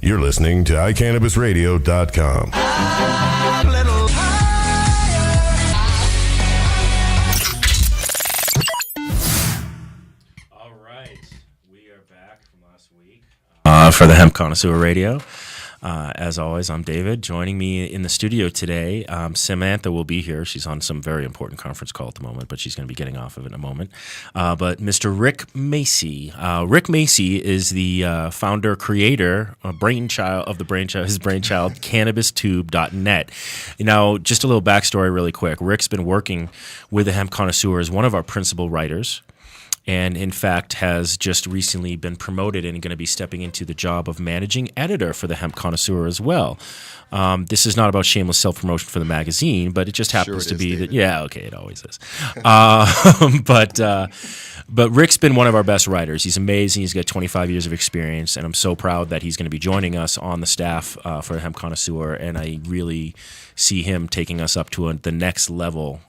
You're listening to iCannabisRadio.com. All right, we are back from last week for the Hemp Connoisseur Radio. As always, I'm David. Joining me in the studio today, Samantha will be here. She's on some very important conference call at the moment, but she's going to be getting off of it in a moment. But Mr. Rick Macy. Rick Macy is the founder, creator, his brainchild, CannabisTube.net. Now, just a little backstory really quick. Rick's been working with the Hemp Connoisseur as one of our principal writers, and in fact has just recently been promoted and going to be stepping into the job of managing editor for the Hemp Connoisseur as well. This is not about shameless self-promotion for the magazine, but it just happens to be that, yeah, okay, it always is. But Rick's been one of our best writers. He's amazing. He's got 25 years of experience, and I'm so proud that he's going to be joining us on the staff for the Hemp Connoisseur, and I really see him taking us up to the next level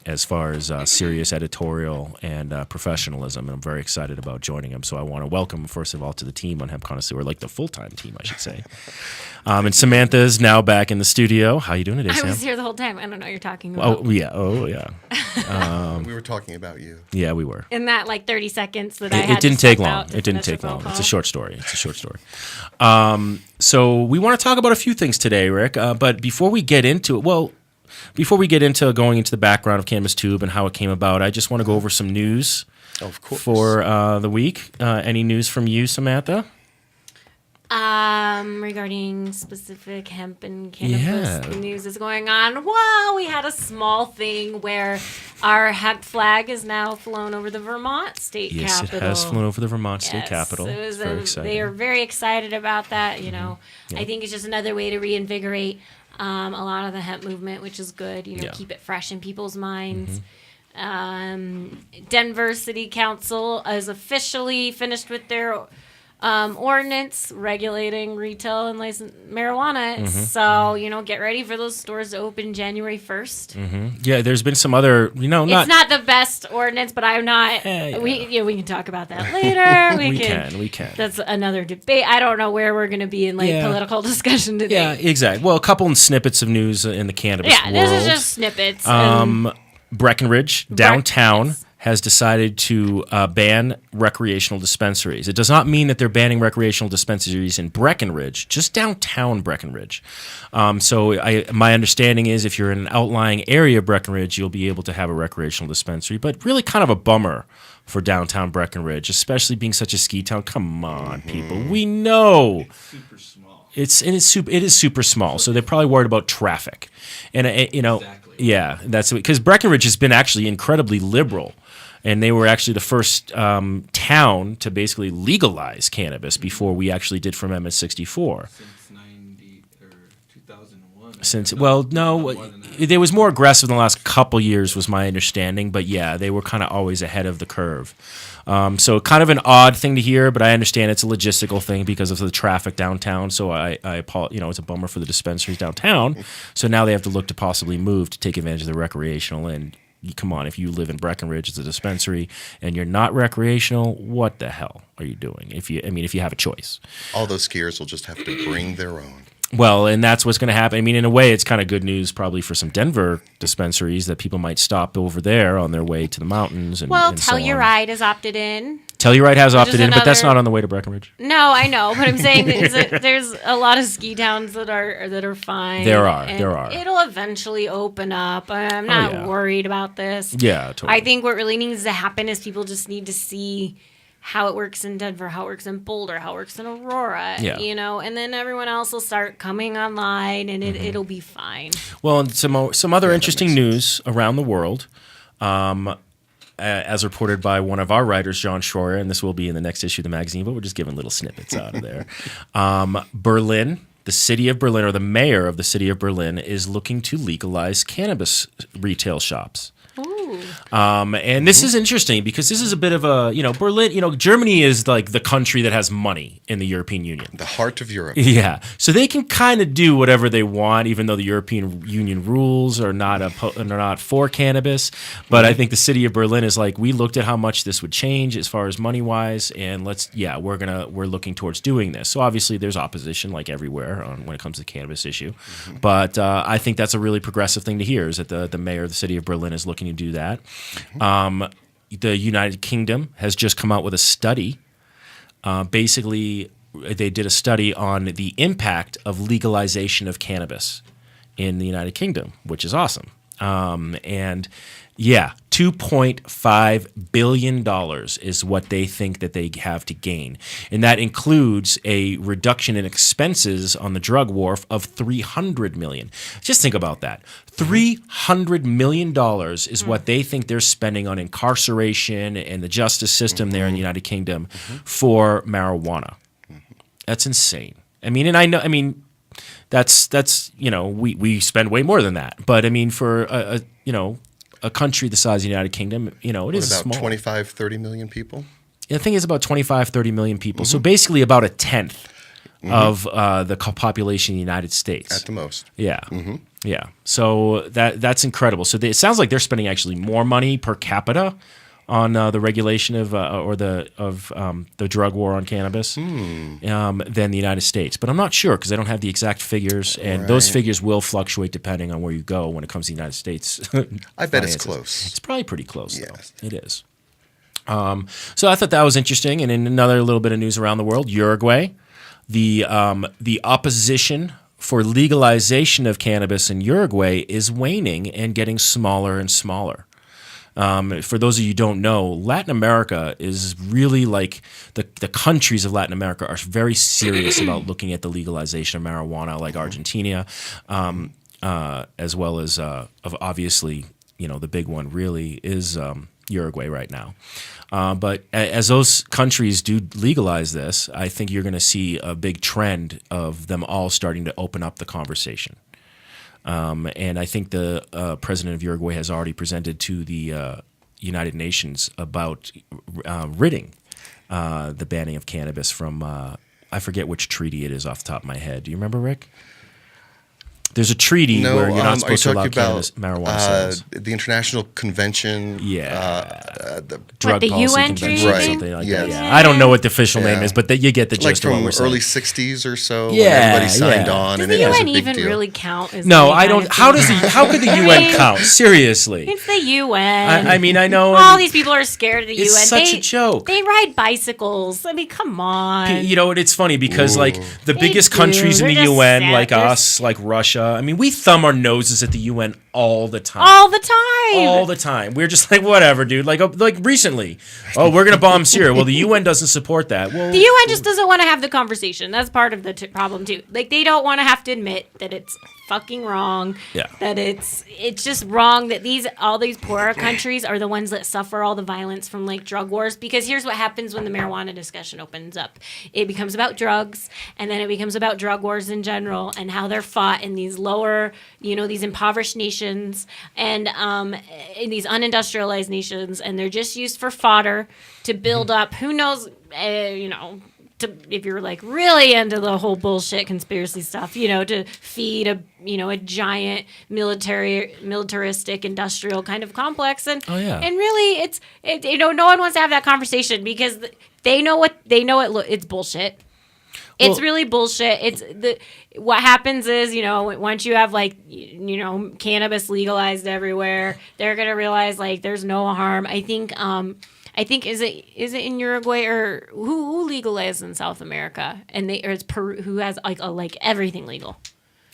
as far as serious editorial and professionalism, and I'm very excited about joining him. So I want to welcome, first of all, to the team on Hemp Connoisseur, like the full-time team, I should say. And Samantha is now back in the studio. How you doing today, Sam? I was here the whole time. I don't know what you're talking about. Oh, yeah. We were talking about you. Yeah, we were. In that, 30 seconds that I had It didn't to take step long. out to It didn't finish take long. phone It's a call. short story. So we want to talk about a few things today, Rick. But before we get into it, going into the background of Cannabis Tube and how it came about, I just want to go over some news Of course. for the week. Any news from you, Samantha? Regarding specific hemp and cannabis news is going on. Well, we had a small thing where our hemp flag is now flown over the Vermont state Yes, capital. it has flown over the Vermont state Yes, capital. it was It's very exciting. they are very excited about that. You know, Yeah. I think it's just another way to reinvigorate a lot of the hemp movement, which is good. You know, Yeah. keep it fresh in people's minds. Denver City Council is officially finished with their ordinance regulating retail and licensed marijuana. So, get ready for those stores to open January 1st. Yeah, there's been some other, It's not the best ordinance, but I'm not. Yeah. We can talk about that later. We can. That's another debate. I don't know where we're going to be in political discussion today. Yeah, exactly. Well, a couple of snippets of news in the cannabis world. This is just snippets. Breckenridge downtown yes. has decided to ban recreational dispensaries. It does not mean that they're banning recreational dispensaries in Breckenridge, just downtown Breckenridge. My understanding is if you're in an outlying area of Breckenridge, you'll be able to have a recreational dispensary, but really kind of a bummer for downtown Breckenridge, especially being such a ski town. Come on, people. We know. Super small. It is super small, so they're probably worried about traffic, and Exactly. yeah, that's because Breckenridge has been actually incredibly liberal, and they were actually the first town to basically legalize cannabis before we actually did from Amendment 64. Since 2001. They was more aggressive in the last couple years, was my understanding. But yeah, they were kind of always ahead of the curve. So kind of an odd thing to hear, but I understand it's a logistical thing because of the traffic downtown. So I it's a bummer for the dispensaries downtown. So now they have to look to possibly move to take advantage of the recreational. And come on, if you live in Breckenridge, it's a dispensary, and you're not recreational, what the hell are you doing? If you have a choice. All those skiers will just have to bring their own. Well, and that's what's going to happen. I mean, in a way, it's kind of good news probably for some Denver dispensaries that people might stop over there on their way to the mountains. And so on. Telluride has opted in. Telluride has opted in, but that's another- not on the way to Breckenridge. No, I know, but I'm saying is that there's a lot of ski towns that are fine. There are. It'll eventually open up. I'm not worried about this. Yeah, totally. I think what really needs to happen is people just need to see how it works in Denver, how it works in Boulder, how it works in Aurora, and then everyone else will start coming online, and it'll be fine. Well, and some other interesting news around the world, as reported by one of our writers, John Schroyer, and this will be in the next issue of the magazine, but we're just giving little snippets out of there. Berlin, the city of Berlin, or the mayor of the city of Berlin, is looking to legalize cannabis retail shops. Ooh. And this is interesting because this is a bit of a, Berlin, Germany is like the country that has money in the European Union. The heart of Europe. Yeah. So they can kind of do whatever they want, even though the European Union rules are not for cannabis. But I think the city of Berlin is like, we looked at how much this would change as far as money wise, and we're looking towards doing this. So obviously there's opposition like everywhere when it comes to the cannabis issue. But I think that's a really progressive thing to hear, is that the mayor of the city of Berlin is looking to do that. The United Kingdom has just come out with a study. Basically, they did a study on the impact of legalization of cannabis in the United Kingdom, which is awesome. $2.5 billion is what they think that they have to gain. And that includes a reduction in expenses on the drug war of $300 million. Just think about that. $300 million is what they think they're spending on incarceration and the justice system there in the United Kingdom for marijuana. That's insane. That's we spend way more than that. But for a country the size of the United Kingdom, it is about small. 25, 30 million people? I think it's about 25, 30 million people. So basically about a tenth of the population of the United States. At the most. Yeah. Yeah. So that's incredible. So it sounds like they're spending actually more money per capita on the regulation of the drug war on cannabis than the United States. But I'm not sure because I don't have the exact figures, and those figures will fluctuate depending on where you go when it comes to the United States. I bet it's close. It's probably pretty close, Yes. though. It is. So I thought that was interesting. And in another little bit of news around the world, Uruguay, the opposition for legalization of cannabis in Uruguay is waning and getting smaller and smaller. For those of you who don't know, Latin America is really like the countries of Latin America are very serious about looking at the legalization of marijuana, like Argentina, as well as obviously, the big one really is Uruguay right now. But as those countries do legalize this, I think you're going to see a big trend of them all starting to open up the conversation. And I think the president of Uruguay has already presented to the United Nations about ridding the banning of cannabis from, I forget which treaty it is off the top of my head. Do you remember, Rick? There's a treaty where you're not supposed to allow marijuana sales. The International Convention. The Drug Policy UN Convention, treaty? something like Yes. that. Yeah. I don't know what the official name is, but you get the Like gist of what from we're saying. early 60s or so, when Yeah, everybody signed yeah. on, Does and the it was a UN big even deal. really count? As No, any I kind don't. of How thing? could the UN count? Seriously. It's the UN. I know. All these people are scared of the It's UN. such a joke. They ride bicycles. Come on. It's funny because the They biggest do. countries in They're the just UN, sad. like They're us, like Russia, we thumb our noses at the UN all the time. All the time. All the time. We're just like, whatever, dude. Like recently, we're gonna bomb Syria. Well, the UN doesn't support that. Well, The UN just doesn't want to have the conversation. That's part of the problem too. Like they don't want to have to admit that it's fucking wrong. Yeah. That it's just wrong that all these poorer countries are the ones that suffer all the violence from like drug wars. Because here's what happens when the marijuana discussion opens up. It becomes about drugs, and then it becomes about drug wars in general and how they're fought in these lower, these impoverished nations and in these unindustrialized nations, and they're just used for fodder to build up. Who knows? If you're like really into the whole bullshit conspiracy stuff, to feed a giant militaristic industrial kind of complex, and really no one wants to have that conversation because they know it's bullshit. It's really bullshit. What happens is, once you have cannabis legalized everywhere, they're gonna realize there's no harm. I think is it in Uruguay or who legalized in South America, and it's Peru who has everything legal.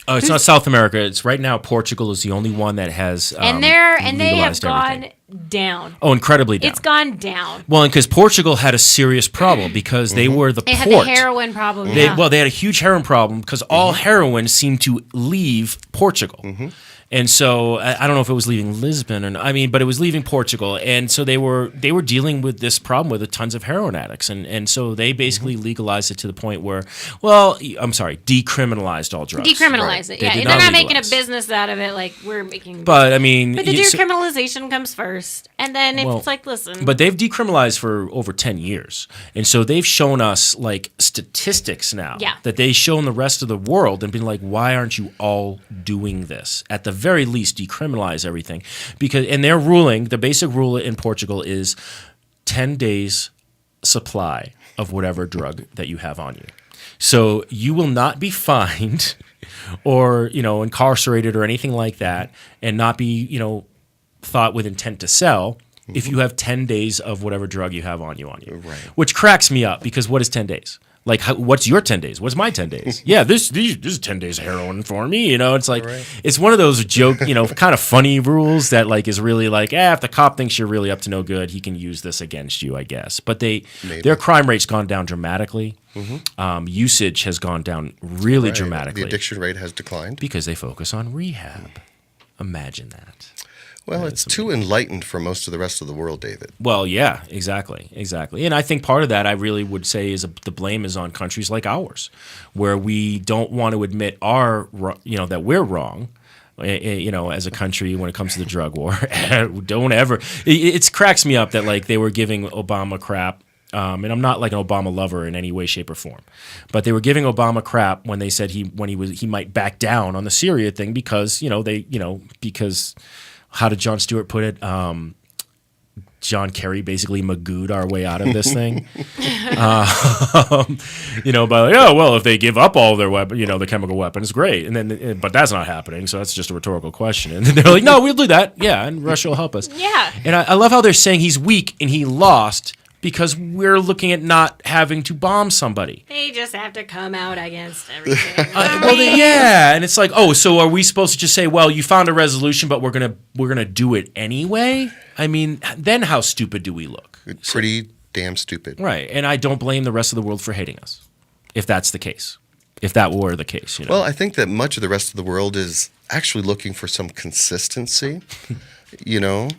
it's not South America. It's right now Portugal is the only one that has And they have legalized gone everything. down. Oh, incredibly down. It's gone down. Well, and because Portugal had a serious problem because they were the They port. had the heroin problem. They had a huge heroin problem because all heroin seemed to leave Portugal. And so I don't know if it was leaving Lisbon or not, but it was leaving Portugal. And so they were dealing with this problem with tons of heroin addicts. And so they basically legalized it to the point where, decriminalized all drugs. Decriminalize it, yeah. They're not making a business out of it like we're making. But the decriminalization comes first. And then it's like, listen. But they've decriminalized for over 10 years. And so they've shown us like statistics now that they've shown the rest of the world and been like, why aren't you all doing this? At the very least, decriminalize everything. And their ruling, the basic rule in Portugal is 10 days supply of whatever drug that you have on you. So you will not be fined or, incarcerated or anything like that and not be, thought with intent to sell if you have 10 days of whatever drug you have on you. Right. Which cracks me up because what is 10 days? Like, what's your 10 days? What's my 10 days? Yeah, this is 10 days of heroin for me. It's like, It's one of those joke, kind of funny rules that like is really like, if the cop thinks you're really up to no good, he can use this against you, I guess. But their crime rate's gone down dramatically. Usage has gone down really dramatically. The addiction rate has declined. Because they focus on rehab. Imagine that. Well, it's too enlightened for most of the rest of the world, David. Well, yeah, exactly. And I think part of that I really would say is the blame is on countries like ours, where we don't want to admit that we're wrong. As a country when it comes to the drug war. Don't ever. It cracks me up that like they were giving Obama crap. And I'm not like an Obama lover in any way, shape, or form, but they were giving Obama crap when they said he might back down on the Syria thing because because. How did Jon Stewart put it? John Kerry basically magooed our way out of this thing. If they give up all their weapon, the chemical weapons, great. And then, but that's not happening. So that's just a rhetorical question. And then they're like, no, we'll do that. Yeah. And Russia will help us. Yeah. And I love how they're saying he's weak and he lost because we're looking at not having to bomb somebody. They just have to come out against everything. And it's like, so are we supposed to just say, well, you found a resolution, but we're gonna do it anyway? Then how stupid do we look? Pretty damn stupid. Right, and I don't blame the rest of the world for hating us, if that's the case. If that were the case, Well, I think that much of the rest of the world is actually looking for some consistency.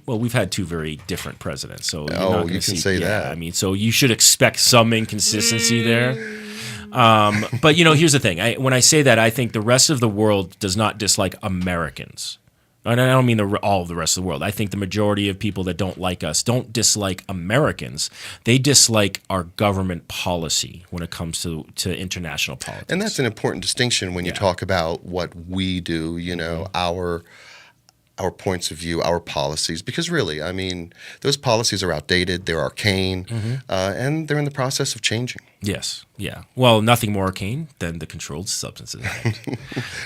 Well, we've had two very different presidents, so you can say that. So you should expect some inconsistency there. But here's the thing: when I say that, I think the rest of the world does not dislike Americans. And I don't mean all of the rest of the world. I think the majority of people that don't like us don't dislike Americans. They dislike our government policy when it comes to international politics. And that's an important distinction when you talk about what we do. Our points of view, our policies, because really, those policies are outdated, they're arcane, and they're in the process of changing. Yes, yeah. Well, nothing more arcane than the Controlled Substances Act.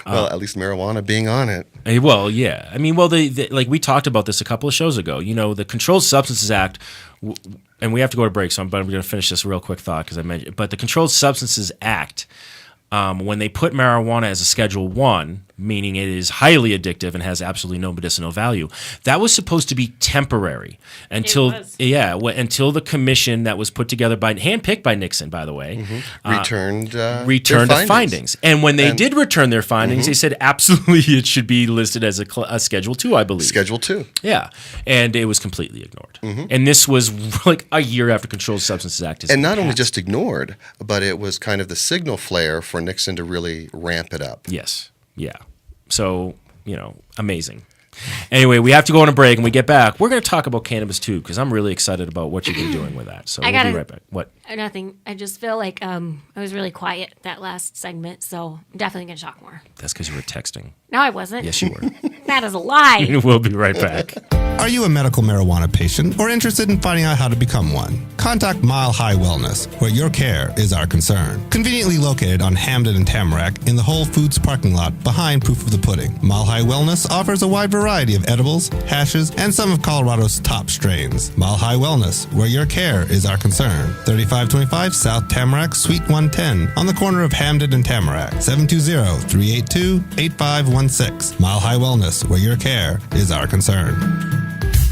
Well, at least marijuana being on it. Well, yeah. Like we talked about this a couple of shows ago. The Controlled Substances Act, and we have to go to break, but I'm going to finish this real quick thought because I mentioned. But the Controlled Substances Act, when they put marijuana as a Schedule I, meaning it is highly addictive and has absolutely no medicinal value, that was supposed to be temporary until the commission that was put together handpicked by Nixon, by the way, returned the findings. And when they did return their findings, they said absolutely it should be listed as a Schedule II, I believe. Schedule II. Yeah, and it was completely ignored. And this was like a year after Controlled Substances Act is and not only just ignored, but it was kind of the signal flare for Nixon to really ramp it up. Yes. Yeah. So, amazing. Anyway, we have to go on a break, and we get back. We're going to talk about cannabis, too, because I'm really excited about what you've been doing with that. So we'll be right back. What? Nothing. I just feel like I was really quiet that last segment, so I'm definitely going to talk more. That's because you were texting. No, I wasn't. Yes, you were. That is a lie. We'll be right back. Are you a medical marijuana patient or interested in finding out how to become one? Contact Mile High Wellness, where your care is our concern. Conveniently located on Hamden and Tamarack in the Whole Foods parking lot behind Proof of the Pudding. Mile High Wellness offers a wide variety of edibles, hashes, and some of Colorado's top strains. Mile High Wellness, where your care is our concern. 3525 South Tamarack, Suite 110, on the corner of Hamden and Tamarack. 720-382-8516. Mile High Wellness, where your care is our concern.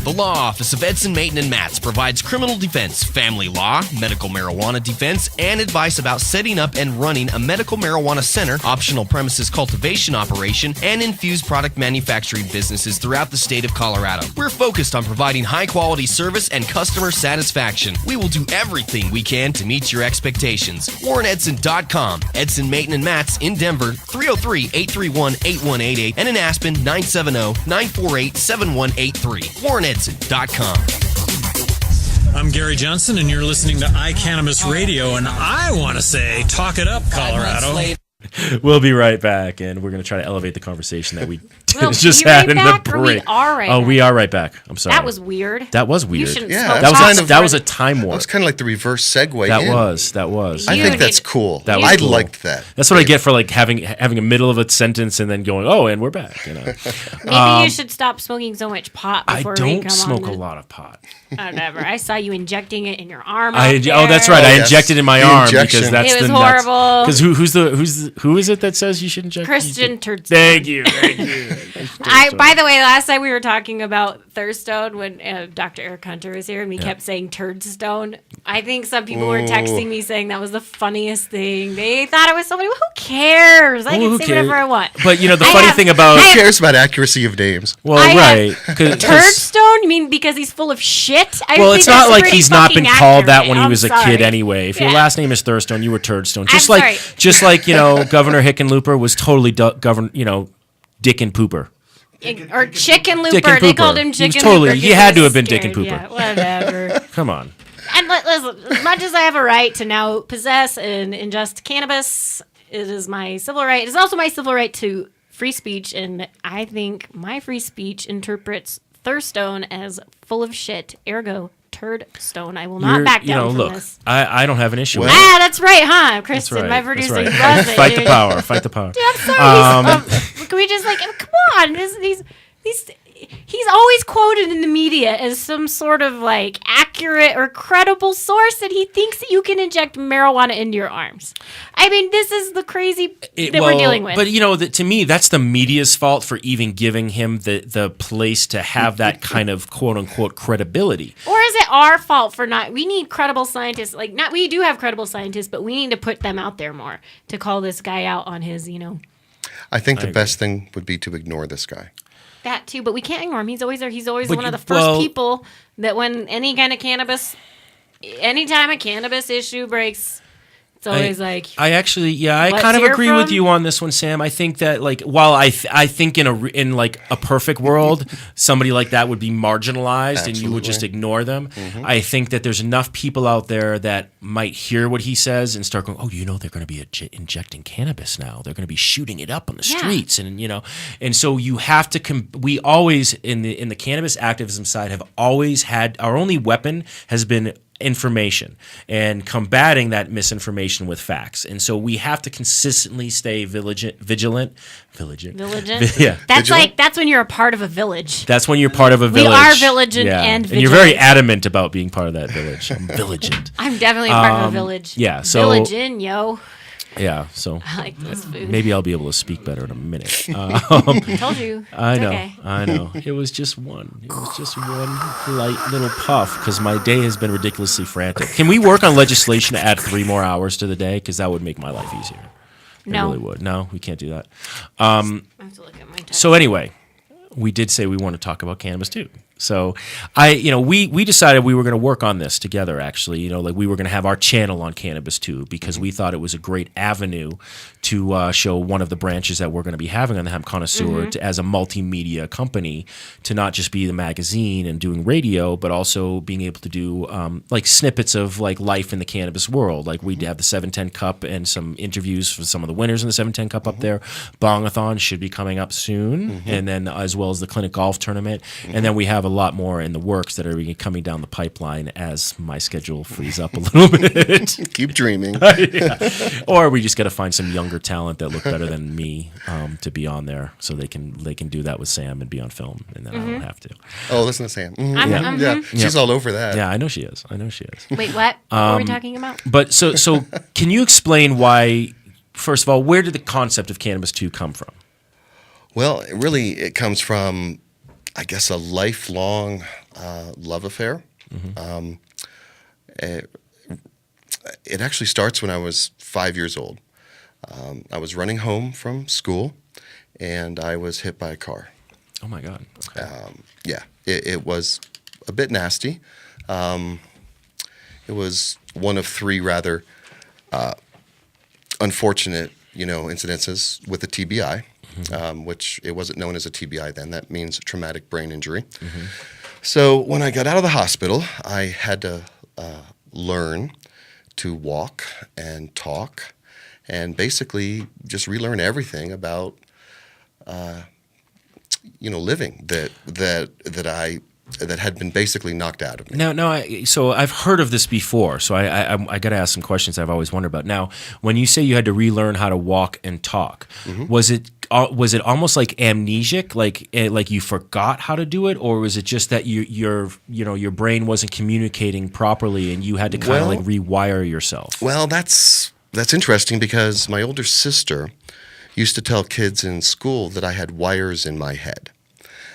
The Law Office of Edson Maton and Matz provides criminal defense, family law, medical marijuana defense, and advice about setting up and running a medical marijuana center, optional premises cultivation operation, and infused product manufacturing businesses throughout the state of Colorado. We're focused on providing high-quality service and customer satisfaction. We will do everything we can to meet your expectations. WarrenEdson.com. Edson Maton and Matz in Denver, 303-831-8188, and in Aspen, 970-948-7183. WarrenEdson.com. I'm Gary Johnson, and you're listening to iCannabis Radio, and I want to say, talk it up, Colorado. We'll be right back, and we're going to try to elevate the conversation that we We'll just be had right in the back, or we break. are right Oh, back? we are right back. I'm sorry. That was weird. That was weird. You shouldn't Yeah, smoke That was pot a, that was a before- time warp. That was kind of like the reverse segue. That in. was. I You think that's need- cool. That was I cool. liked that. That's what I get for like having a middle of a sentence and then going, oh, and we're back. You know, Maybe you should stop smoking so much pot I before we don't come smoke on a the- lot of pot. Whatever. I saw you injecting it in your arm. Oh, out that's there. right. I yes. injected in my The arm injection. because that's It was the horrible. Because who is it that says you should inject? Christian Turdstone. Thank you. By the way, last night we were talking about Thirstone when Dr. Eric Hunter was here, and we kept saying Turdstone. I think some people were texting me saying that was the funniest thing. They thought it was somebody. Well, who cares? I Well, can who say cares? whatever I want. But you know the I funny have- thing about Who cares about accuracy of names? well, I have right? 'cause- Turdstone? You mean because he's full of shit? I Well, think it's that's not like pretty he's not been fucking called that accurate. when he I'm was a sorry. kid anyway. If your Yeah. last name is Thurstone, you were Turdstone. Just I'm like sorry. Governor Hickenlooper was totally Dick and Pooper. Or Chicken Dick Looper. and They Pooper. called him He was Chicken totally- Looper. he 'cause had to was have been Dick and scared. Pooper. Yeah, whatever. Come on. And listen, as much as I have a right to now possess and ingest cannabis, it is my civil right. It's also my civil right to free speech, and I think my free speech interprets Thurstone as full of shit, ergo Turdstone. I will not back down from look, this. I don't have an issue with it. Ah, that's right, huh, Kristen? That's right. My That's producer right. loves it. Fight the power. Fight the power. Dude, I'm sorry. Can we just come on? He's always quoted in the media as some sort of like accurate or credible source that he thinks that you can inject marijuana into your arms. I mean, this is the crazy that we're dealing with. But to me, that's the media's fault for even giving him the place to have that kind of quote unquote credibility. Or is it our fault for not? We need credible scientists. We do have credible scientists, but we need to put them out there more to call this guy out on his, I think the best thing would be to ignore this guy. That too, but we can't ignore him. He's always there. He's always But one of the you- first well- people that when any kind of anytime a cannabis issue breaks, it's always I kind of hear agree with from- you on this one, Sam. I think that while I think in like a perfect world, somebody like that would be marginalized and you would just ignore them. Mm-hmm. I think that there's enough people out there that might hear what he says and start going, "Oh, they're going to be injecting cannabis now. They're going to be shooting it up on the streets." And and so you have to. We always in the cannabis activism side have always had our only weapon has been information and combating that misinformation with facts. And so we have to consistently stay vigilant. Yeah. That's when you're a part of a village. That's when you're part of a We village. are vigilant and And you're very vigilant. adamant about being part of that village. I'm vigilant. I'm definitely a part of a village. yeah, so- village in yo. Yeah, so I like this food. maybe I'll be able to speak better in a minute. I told you. I It's know. okay. I know. It was just one. It was just one light little puff because my day has been ridiculously frantic. Can we work on legislation to add 3 more hours to the day? Because that would make my life easier. It No. really would. No, we can't do that. I have to look at my time. So anyway, we did say we want to talk about cannabis too. So we decided we were going to work on this together. Actually, we were going to have our channel on cannabis too because we thought it was a great avenue to show one of the branches that we're going to be having on the Hemp Connoisseur as a multimedia company to not just be the magazine and doing radio, but also being able to do snippets of life in the cannabis world. Like we'd have the 710 Cup and some interviews for some of the winners in the 710 Cup up there. Bongathon should be coming up soon, and then as well as the Clinic Golf Tournament, and then we have a lot more in the works that are coming down the pipeline as my schedule frees up a little bit. Keep dreaming. Or we just got to find some younger talent that look better than me to be on there, so they can do that with Sam and be on film, and then I don't have to. Oh, listen to Sam. Mhm. I'm- Yeah, she's all over that. Yeah, I know she is. Wait, what? What were we talking about? But so can you explain why? First of all, where did the concept of Cannabis 2 come from? Well, it comes from I guess, a lifelong love affair. It actually starts when I was 5 years old. I was running home from school, and I was hit by a car. Oh my God. Okay. Yeah, it was a bit nasty. It was one of three rather unfortunate, incidences with a TBI, which it wasn't known as a TBI then. That means traumatic brain injury. So when I got out of the hospital, I had to learn to walk and talk, and basically just relearn everything about living that had been basically knocked out of me. Now, so I've heard of this before. So I got to ask some questions I've always wondered about. Now, when you say you had to relearn how to walk and talk, was it almost like amnesic, like you forgot how to do it, or was it just that your brain wasn't communicating properly and you had to kind of like rewire yourself? Well, that's interesting because my older sister used to tell kids in school that I had wires in my head.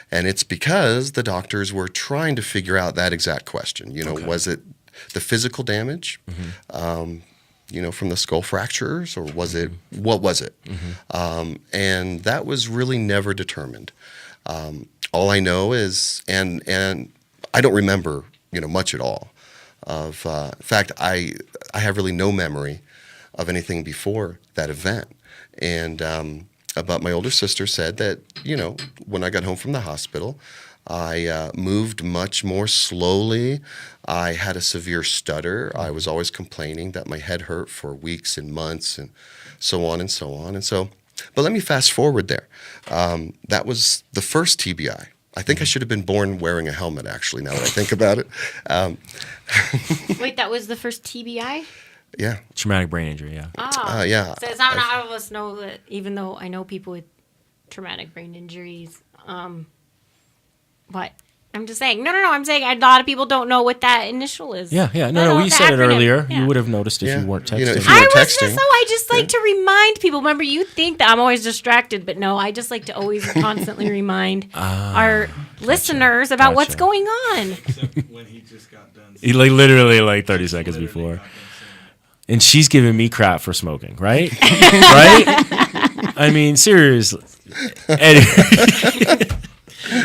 And it's because the doctors were trying to figure out that exact question. Was it the physical damage, from the skull fractures, or what was it? And that was really never determined. All I know is, and I don't remember, much at all of, in fact, I have really no memory of anything before that event. And, but my older sister said that, when I got home from the hospital, I moved much more slowly. I had a severe stutter. I was always complaining that my head hurt for weeks and months and so on and so on. And so, but let me fast forward there. That was the first TBI. I think I should have been born wearing a helmet, actually, now that I think about it. Wait, that was the first TBI? Yeah. Traumatic brain injury, yeah. Oh. Yeah. So it's not all of us know that, even though I know people with traumatic brain injuries. But I'm just saying, no, I'm saying a lot of people don't know what that initial is. Yeah. No, we said it acronym. earlier. Yeah. You would have noticed if you weren't texting. If you were texting. I just like to remind people. Remember, you think that I'm always distracted, but no, I just like to always constantly remind our listeners about what's going on. Except when he just got done. He literally 30 seconds before. And she's giving me crap for smoking, right? Right? I mean, seriously. Anyway.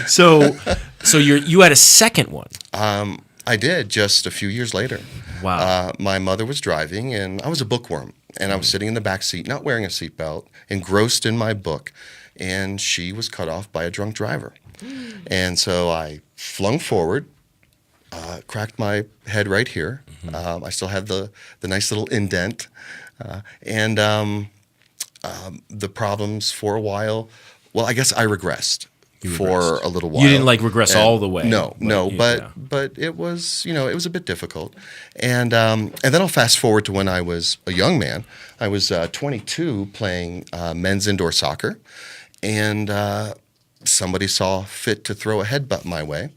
So you had a second one. I did, just a few years later. Wow. My mother was driving, and I was a bookworm, and I was sitting in the back seat, not wearing a seatbelt, engrossed in my book, and she was cut off by a drunk driver. And so I flung forward, cracked my head right here. I still had the nice little indent, and the problems for a while. Well, I guess I regressed for a little while. You didn't regress all the way. No, but it was it was a bit difficult, and then I'll fast forward to when I was a young man. I was 22 playing men's indoor soccer, and somebody saw fit to throw a headbutt my way.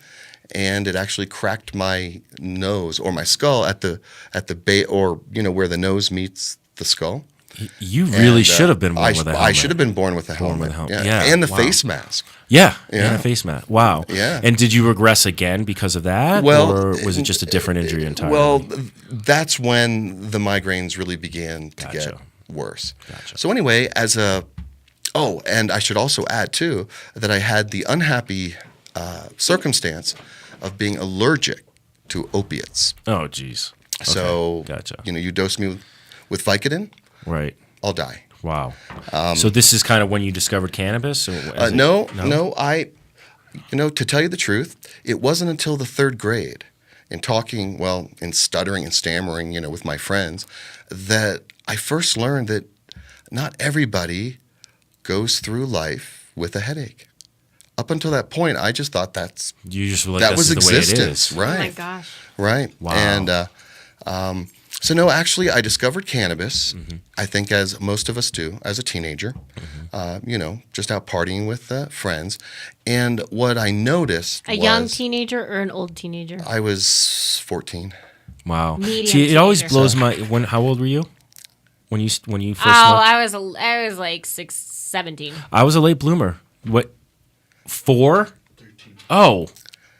And it actually cracked my nose or my skull at the base, or where the nose meets the skull. You really should have been born with a helmet. I should have been born with a helmet. Yeah. And the face mask. Yeah, and a face mask. Wow. Yeah. And did you regress again because of that? Or was it just a different injury entirely? Well, that's when the migraines really began to get worse. Gotcha. So anyway, and I should also add too that I had the unhappy circumstance of being allergic to opiates. Oh, geez. Okay. So, gotcha. You dose me with Vicodin, right? I'll die. Wow. So this is kind of when you discovered cannabis? Or no. To tell you the truth, it wasn't until the third grade, in stuttering and stammering, with my friends, that I first learned that not everybody goes through life with a headache. Up until that point, I just thought that was existence, right? Oh my gosh! Right. Wow. And so no, actually, I discovered cannabis. I think, as most of us do, as a teenager. Just out partying with friends. And what I noticed was young teenager or an old teenager? I was 14. Wow. Medium See, it always teenager. blows my. How old were you when you first? smoked? I was like 17. I was a late bloomer. What? 4? 13. Oh,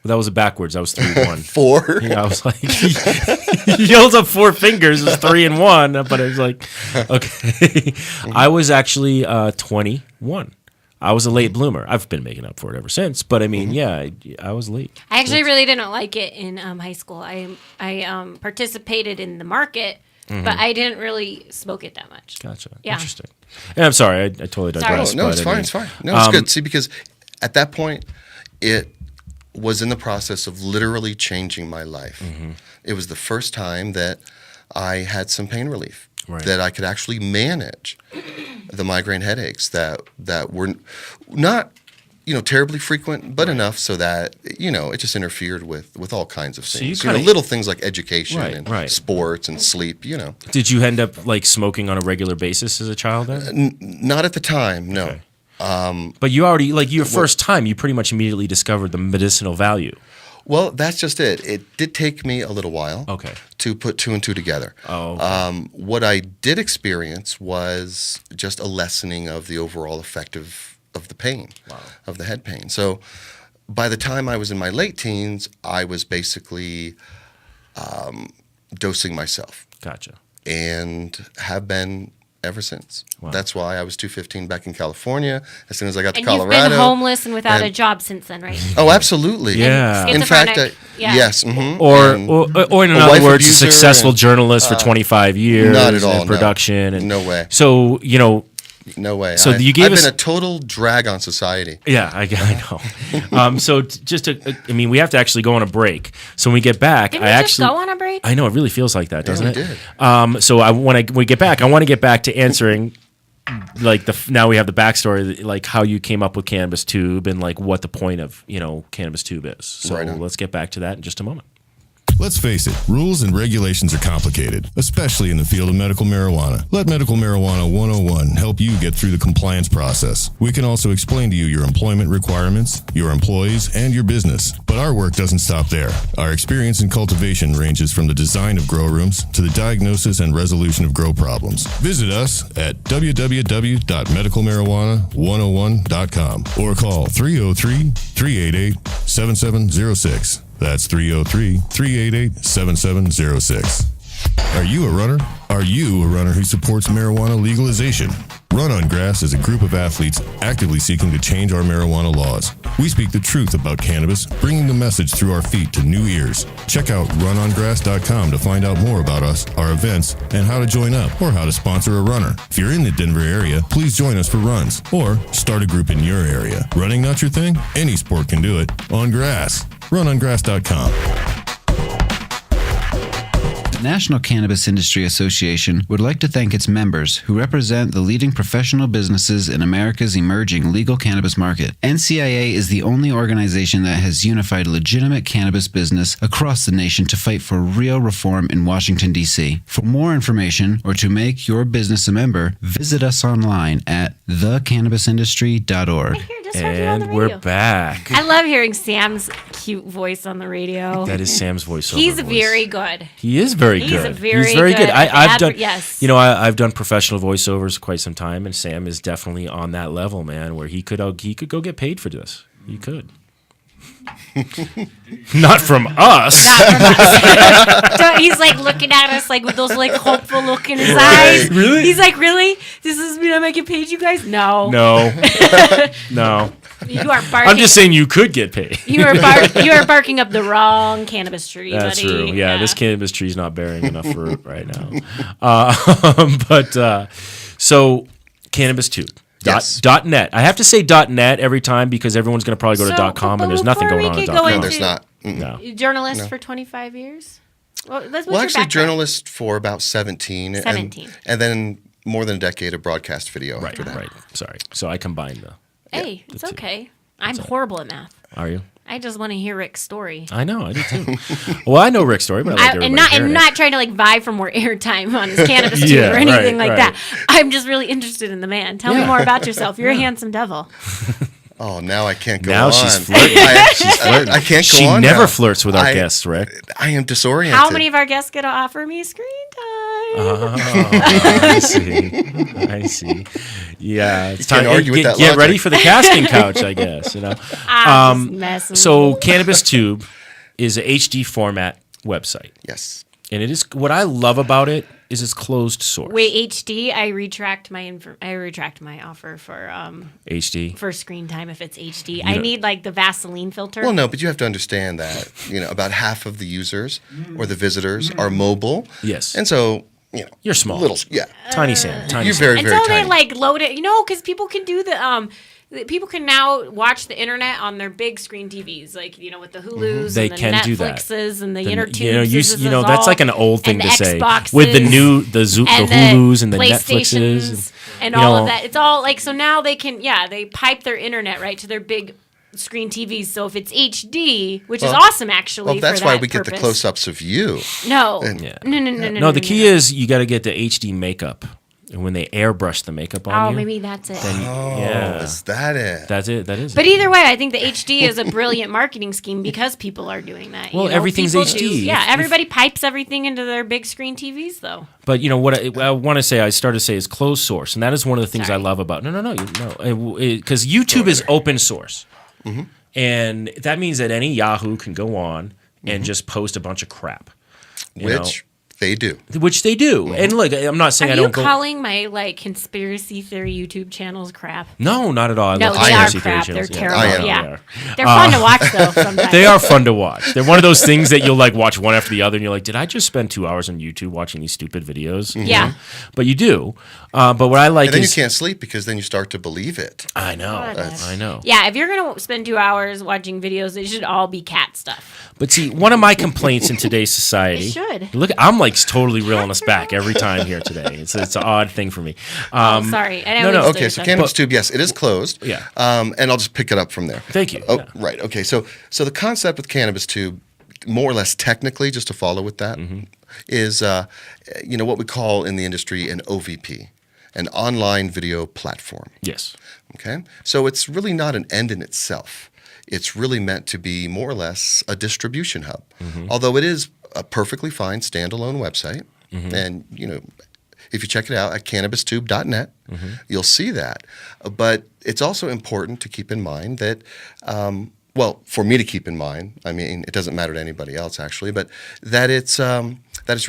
that was backwards. I was 3-1. 4? Yeah, I was like, he holds up 4 fingers. It's 3-1, but it was like, okay. I was actually 21. I was a late bloomer. I've been making up for it ever since. But I mean, yeah, I was late. I actually really didn't like it in high school. I participated in the market, but I didn't really smoke it that much. Gotcha. Yeah. Interesting. And I'm sorry, I totally digressed. No, but it's I fine. mean, It's fine. No, it's good. See, because at that point, it was in the process of literally changing my life. It was the first time that I had some pain relief, that I could actually manage the migraine headaches that were not, terribly frequent, but enough so that, it just interfered with all kinds of things. Little things like education and sports and sleep, Did you end up like smoking on a regular basis as a child then? Not at the time, no. Okay. But you already, like your first time, you pretty much immediately discovered the medicinal value. Well, that's just it. It did take me a little while to put 2 and 2 together. Oh, okay. What I did experience was just a lessening of the overall effect of the pain, of the head pain. So by the time I was in my late teens, I was basically dosing myself. Gotcha. And have been ever since. Wow. That's why I was 215 back in California. As soon as I got to And Colorado. you've been homeless and without a job since then, right? Oh, absolutely. Yeah. In fact, yeah. yes. Mm-hmm. Or in other wife words, a abuser successful journalist for 25 years. Not at all. In production. No. And No way. So, No way. So you gave I've us been a total drag on society. Yeah, I know. So we have to actually go on a break. So when we get back, Didn't we just go on a break? I know it really feels like that, doesn't we it? did. So when we get back, I want to get back to answering like now we have the backstory, like how you came up with Cannabis Tube and like what the point of Cannabis Tube is. So let's get back to that in just a moment. Let's face it, rules and regulations are complicated, especially in the field of medical marijuana. Let Medical Marijuana 101 help you get through the compliance process. We can also explain to you your employment requirements, your employees, and your business. But our work doesn't stop there. Our experience in cultivation ranges from the design of grow rooms to the diagnosis and resolution of grow problems. Visit us at www.medicalmarijuana101.com or call 303-388-7706. That's 303-388-7706. Are you a runner? Are you a runner who supports marijuana legalization? Run on Grass is a group of athletes actively seeking to change our marijuana laws. We speak the truth about cannabis, bringing the message through our feet to new ears. Check out runongrass.com to find out more about us, our events, and how to join up or how to sponsor a runner. If you're in the Denver area, please join us for runs or start a group in your area. Running not your thing? Any sport can do it. On grass. runongrass.com. The National Cannabis Industry Association would like to thank its members who represent the leading professional businesses in America's emerging legal cannabis market. NCIA is the only organization that has unified legitimate cannabis business across the nation to fight for real reform in Washington, D.C. For more information or to make your business a member, visit us online at thecannabisindustry.org. And we're back. I love hearing Sam's cute voice on the radio. That is Sam's voice. He's very good. He is very good. He's very good. I've done. Yes. I've done professional voiceovers quite some time, and Sam is definitely on that level, man, where he could go get paid for this. He could. Not from us. He's like looking at us like with those like hopeful look in his eyes. Really? He's like, really? This is me not making paid, you guys? No. No. You are barking. I'm just saying you could get paid. You are barking up the wrong cannabis tree. That's buddy. true. Yeah, this cannabis tree is not bearing enough fruit right now. So Cannabis Tube. Yes. .net. I have to say .net every time because everyone's going to probably go to .com and there's nothing going on at .com. No, there's not. No. Journalist for 25 years? Well, actually, journalist for about 17. 17. And then more than a decade of broadcast video after that. Right. Sorry. So I combined the... Hey, it's okay. I'm horrible at math. Are you? I just want to hear Rick's story. I know, I do too. Well, I know Rick's story, but I like I'm not trying to like vie for more airtime on his cannabis tube or anything like that. I'm just really interested in the man. Tell me more about yourself. You're a handsome devil. Oh, now I can't go on. Now she's flirting. I can't go on. She never now. flirts with our guests, Rick. I am disoriented. How many of our guests get to offer me screen time? I see. Yeah, it's can't argue with that get logic. ready for the casting couch, I guess. I'm just messing So with you. Cannabis Tube is a HD format website, Yes. and it is what I love about it is it's closed source. Wait, HD. I retract my offer for HD. for screen time if it's HD. I need like the Vaseline filter. Well, no, but you have to understand that about half of the users or the visitors are mobile. Yes. And so You're small. little, yeah. Tiny Sam. Tiny You're Sam. very, very Until they tiny. like load it, because people can do people can now watch the internet on their big screen TVs, like with the Hulus They and the can do that. Netflixes and the The- Intertubes. that's like an old thing and to the say. Xboxes, With the Hulus and the Netflixes PlayStations and all of that. It's all like so now they can they pipe their internet right to their big screen TVs. So if it's HD, which is awesome actually. Well, that's for why that we get the purpose. close-ups of you. No, Yeah. no. No, the key is you got to get the HD makeup, and when they airbrush the makeup on Oh, you, maybe that's it. yeah, Is that it? that's it. That is. But it. either way, I think the HD is a brilliant marketing scheme because people are doing that. Well, everything's People HD. Yeah, If- everybody pipes everything into their big screen TVs, though. But what I want to say, I started to say is closed source, and that is one of the things Sorry. I love about. No, because YouTube is open source, and that means that any Yahoo can go on and just post a bunch of crap, Which they do. which they do. And look, I'm not saying Are I you don't go. calling my conspiracy theory YouTube channels crap? No, not at all. I No, love they are conspiracy theory crap. channels. They're Yeah. terrible. I am. Yeah, They are. they're fun to watch though. Sometimes They are fun to watch. They're one of those things that you'll watch one after the other, and you're like, "Did I just spend 2 hours on YouTube watching these stupid videos?" Yeah. But you do. But what I like And then you is can't sleep because then you start to believe it. I know. Whatever. I know. Yeah, if you're gonna spend 2 hours watching videos, they should all be cat stuff. But see, one of my complaints in today's society. It should. Look, I'm totally reeling us back every time here today. It's an odd thing for me. Sorry, I know. no, Okay, so Cannabis Tube, yes, it is closed. Yeah. And I'll just pick it up from there. Thank you. Oh, Yeah. right. Okay, so the concept with Cannabis Tube, more or less technically, just to follow with that, is what we call in the industry an OVP, an online video platform. Yes. Okay, so it's really not an end in itself. It's really meant to be more or less a distribution hub, although it is a perfectly fine standalone website. And if you check it out at cannabistube.net, you'll see that. But it's also important to keep in mind that, for me to keep in mind, I mean, it doesn't matter to anybody else actually, but that it's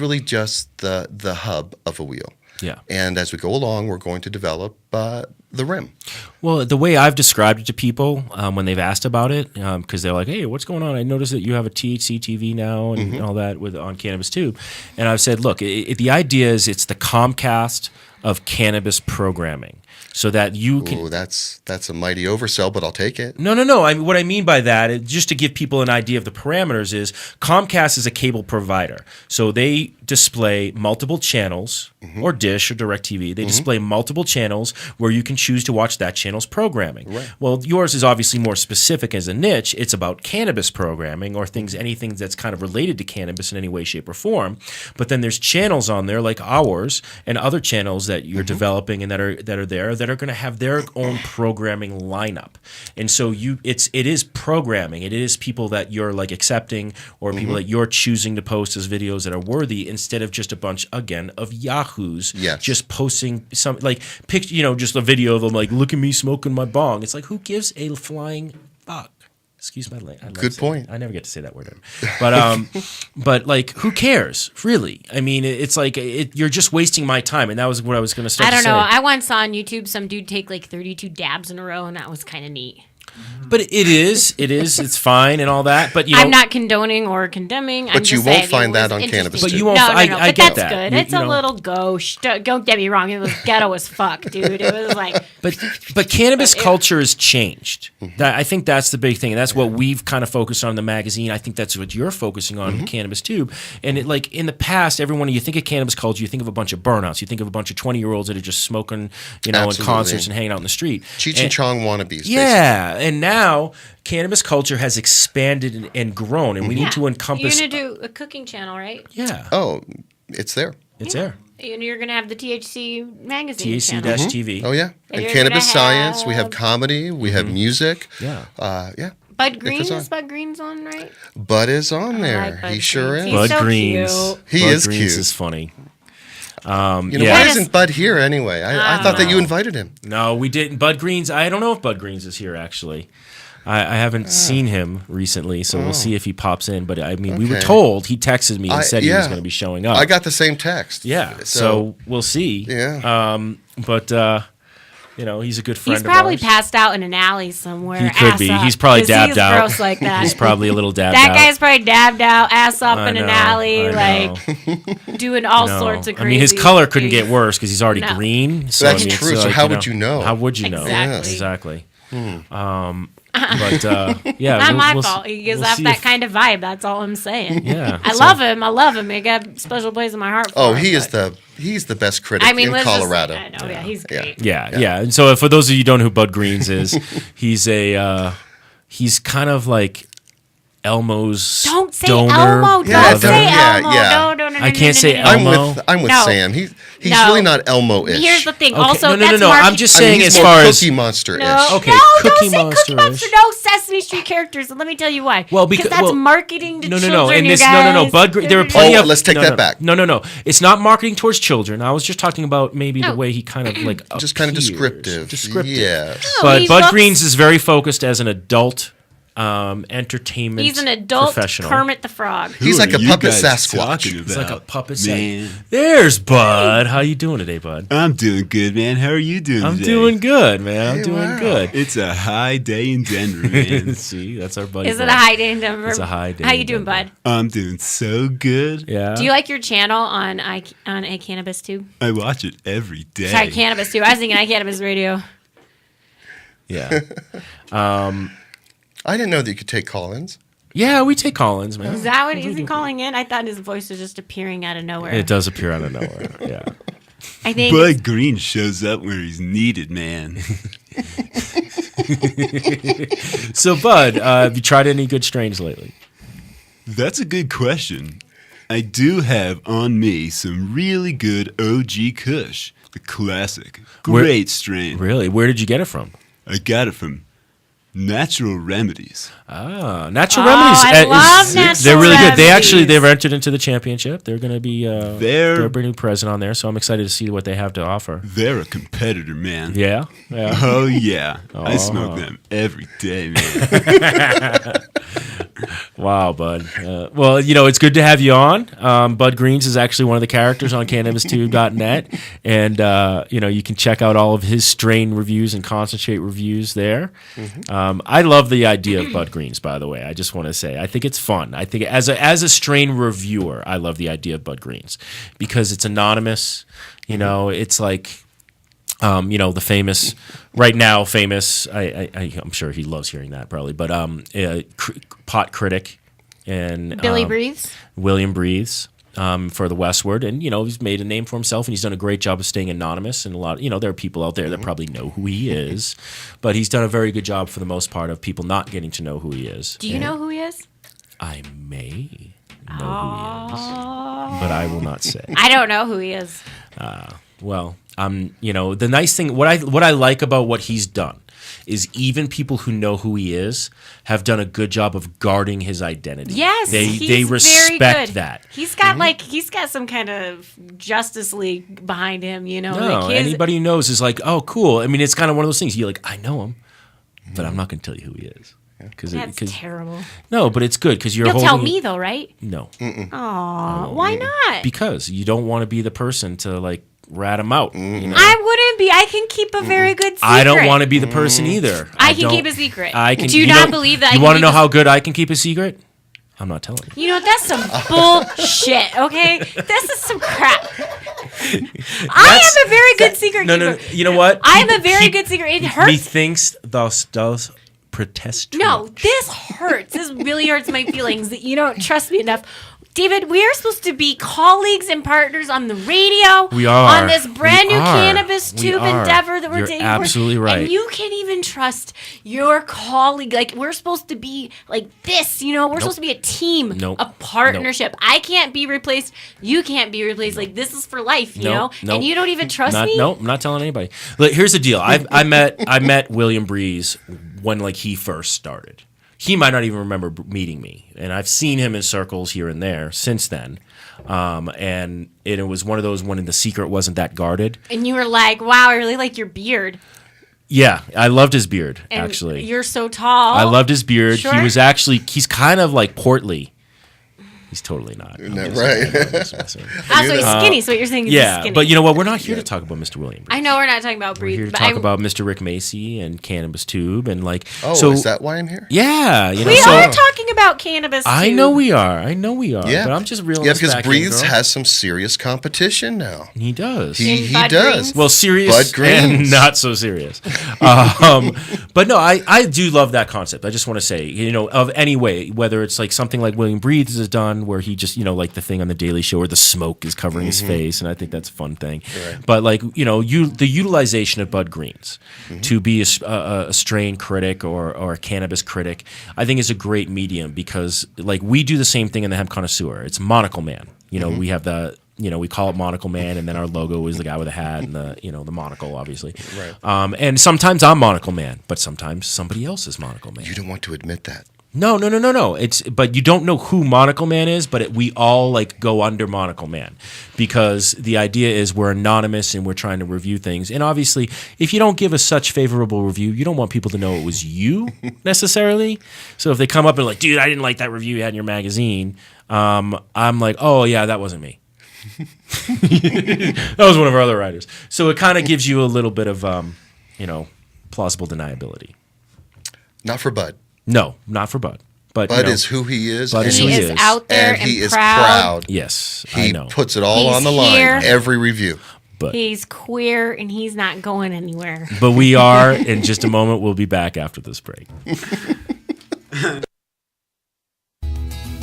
really just the hub of a wheel. Yeah. And as we go along, we're going to develop the rim. Well, the way I've described it to people when they've asked about it, because they're like, "Hey, what's going on? I noticed that you have a THC TV now and all that on Cannabis Tube," and I've said, "Look, the idea is it's the Comcast of cannabis programming, so that you can." Ooh, that's a mighty oversell, but I'll take it. No. What I mean by that, just to give people an idea of the parameters, is Comcast is a cable provider. So they display multiple channels, or Dish or DirecTV. They display multiple channels where you can choose to watch that channel's programming. Right. Well, yours is obviously more specific as a niche. It's about cannabis programming or anything that's kind of related to cannabis in any way, shape, or form. But then there's channels on there like ours and other channels that you're developing and that are there that are going to have their own programming lineup. And so it is programming. It is people that you're accepting or people that you're choosing to post as videos that are worthy instead of just a bunch again of yahoos just posting some just a video of them look at me smoking my bong. It's like, who gives a flying fuck? Excuse my language. Good point. I never get to say that word. But who cares, really? I mean, it's you're just wasting my time, and that was what I was going to start. I don't to know. say. I once saw on YouTube some dude take 32 dabs in a row, and that was kind of neat. But it's fine and all that. But I'm not condoning or condemning. But you won't find that on Cannabis But Tube. you won't. No, I but get that's that. good. You- It's you a know. little gauche. Don't get me wrong. It was ghetto as fuck, dude. It was like. But cannabis culture has changed. I think that's the big thing, and that's what we've kind of focused on in the magazine. I think that's what you're focusing on in Cannabis Tube. And in the past, you think of cannabis culture, you think of a bunch of burnouts, you think of a bunch of 20-year-olds that are just smoking, in Absolutely. concerts and hanging out in the street. Cheech and Chong wannabes. Yeah, and now cannabis culture has expanded and grown, and we need to encompass. You're gonna do a cooking channel, right? Yeah, Oh, it's there. it's there. And you're gonna have the THC magazine channel. THC-TV. Oh yeah, and you're cannabis gonna science. We have have- comedy. We have music. Yeah. Yeah. Bud Green goes on. is Bud Green's on, right? Bud is on I there. like Bud He sure Greens. is. He's Bud so Greens. cute. He Bud is Greens cute. is funny. Why yeah. isn't Bud here anyway? I thought that you invited him. No, we didn't. Bud Greens. I don't know if Bud Greens is here actually. I haven't seen him recently, so we'll see if he pops in. But I mean, we were told, he texted me and said he was going to be showing up. I got the same text. Yeah, so we'll see. Yeah. But he's a good friend. He's probably of ours. passed out in an alley somewhere. He could ass be. up, He's probably 'cause dabbed he's out. Gross like that. He's probably a little dabbed That out. guy's probably dabbed out, ass up I in an know, alley, I like doing all No. sorts of I crazy. mean, his color couldn't get worse because he's already No. green. So, That's I mean, true. it's So like, how would you know? How would you know? Exactly. Exactly. But yeah, Not my we'll fault. He gives we'll off see that if- kind of vibe. That's all I'm saying. Yeah, I love him. I love him. He got a special place in my heart. Oh, for him, he is but- he's the best critic I mean, in let's just- Colorado. I know. Yeah, he's great. Yeah. And so, for those of you who don't know who Bud Greens is, he's kind of like Elmo's Don't say donor Elmo. Yeah, Don't say yeah, Elmo. yeah. No. I can't say no. I'm with No. Sam. He's No. really not Elmo-ish. Here's the thing. Okay, Also, no. that's I'm just saying, he's as more far as Cookie Monster-ish. No, Okay, no, Cookie don't say Cookie Monster-ish. Monster. No Sesame Street characters, and let me tell you why. Well, because because- that's marketing to no, children. and you this, guys. no. Bud Green. There are plenty of. let's take that back. No. It's not marketing towards children. I was just talking about maybe the No. way he kind of like Just kind of appears. descriptive. Descriptive. Yes. No, But he Bud looks- Greens is very focused as an adult entertainment. He's an adult professional. Kermit the Frog. He's like a you puppet guys Sasquatch. talking He's like a about? puppet. Man. There's Bud. How you doing today, Bud? I'm doing good, man. How are you doing I'm today? doing good, man. I'm Hey, doing wow. good. It's a high day in Denver, man. See, that's our buddy. Is it Bud. a high day in Denver? It's a high day How you in doing, Denver. bud? I'm doing so good. Yeah. Do you like your channel on a Cannabis Tube? I watch it every day. Sorry, Cannabis Tube. I was thinking iCannabis Radio. Yeah. I didn't know that you could take call-ins. Yeah, we take Collins, man. Is that what is he calling in? I thought his voice was just appearing out of nowhere. It does appear out of nowhere. Yeah. I think Bud Green shows up where he's needed, man. So, Bud, have you tried any good strains lately? That's a good question. I do have on me some really good OG Kush, the classic. Where- Great strain. Really? Where did you get it from? I got it from Natural Remedies. Ah, Natural Oh, Remedies. I love is- Natural They're really good. They actually Remedies. they've entered into the championship. They're going to be they're bringing present on there, so I'm excited to see what they have to offer. They're a competitor, man. Yeah. Yeah. Oh, yeah. I Oh. smoke them every day, man. Wow, Bud. Well, it's good to have you on. Bud Greens is actually one of the characters on CannabisTube.net, and you can check out all of his strain reviews and concentrate reviews there. I love the idea of Bud Greens, by the way. I just want to say I think it's fun. I think as a strain reviewer, I love the idea of Bud Greens because it's anonymous. It's like. The famous, right now famous. I'm sure he loves hearing that probably, but pot critic and Billy Breathes. William Breathes for the Westward, and he's made a name for himself, and he's done a great job of staying anonymous. And a lot, there are people out there that probably know who he is, but he's done a very good job for the most part of people not getting to know who he is. Do you know who he is? I may know who he is, but I will not say. I don't know who he is. Well, the nice thing, what I like about what he's done is even people who know who he is have done a good job of guarding his identity. Yes, they he's respect very good. that. He's got he's got some kind of Justice League behind him, No, like his- anybody who knows is like, oh, cool. I mean, it's kind of one of those things. You're like, I know him, but I'm not going to tell you who he is. That's terrible. No, but it's good because you're You'll holding. tell me though, right? No, Aw, why not? because you don't want to be the person to like rat him out. I wouldn't be. I can keep a very good secret. I don't want to be the person either. I can don't- keep a secret. I can. Do you not believe that I You can want to keep know a- how good I can keep a secret? I'm not telling you. You know, that's some bullshit, okay? This is some crap. I am a very good secret No, keeper. no. You know what? I am a very good secret. It hurts. Methinks thus does protest. too No, much. this hurts. This really hurts my feelings that you don't trust me enough. David, we are supposed to be colleagues and partners on the radio. We are. On this brand We new are. cannabis We tube are. endeavor that we're You're taking. absolutely right. And you can't even trust your colleague. Like, we're supposed to be like this, We're supposed to be a team, Nope. a partnership. I can't be replaced. You can't be replaced. Like, this is for life, you know? Nope. And you don't even trust me? Nope, I'm not telling anybody. Look, here's the deal. I met William Breeze when he first started. He might not even remember meeting me, and I've seen him in circles here and there since then. and it was one of those when the secret wasn't that guarded. And you were like, wow, I really like your beard. Yeah, I loved his beard, And actually. you're so tall. I loved his beard. Sure. He's kind of like portly. He's totally not. Isn't that right? So he's skinny. So what you're saying is he's Yeah, skinny. but you know what? We're not here to talk about Mr. William. I know we're not talking about We're breed. here to but talk about Mr. Rick Macy and Cannabis Tube and like. Oh, so, is that why I'm here? Yeah, you know. We so, are talking about cannabis. I too. know we are. Yeah. But I'm just reeling Yeah, this because back in, Breathes girl. has some serious competition now. He does. He Bud does. Greens? Well, serious Bud Greens. and not so serious. But no, I do love that concept. I just want to say, you know, of any way, whether it's like something like William Breathes has done, where he just, you know, like the thing on the Daily Show where the smoke is covering his face, and I think that's a fun thing. Right. But like, you know, the utilization of Bud Greens to be a strain critic or a cannabis critic, I think is a great medium because like we do the same thing in the Hemp Connoisseur. It's Monocle Man. You know, we have the. You know, we call it Monocle Man, and then our logo is the guy with a hat and the monocle, obviously. Right. And sometimes I'm Monocle Man, but sometimes somebody else is Monocle Man. You don't want to admit that. No. But you don't know who Monocle Man is, but we all like go under Monocle Man because the idea is we're anonymous and we're trying to review things. And obviously, if you don't give us such favorable review, you don't want people to know it was you necessarily. So if they come up and like, dude, I didn't like that review you had in your magazine, I'm like, oh yeah, that wasn't me. That was one of our other writers. So it kind of gives you a little bit of, plausible deniability. Not for Bud. No, not for Bud. But Bud is who he is. Bud and is who He he is is. out there and he is proud. proud. Yes, He I know. puts it all He's on the line. here. Every review. But He's queer and he's not going anywhere. we are. In just a moment, we'll be back after this break.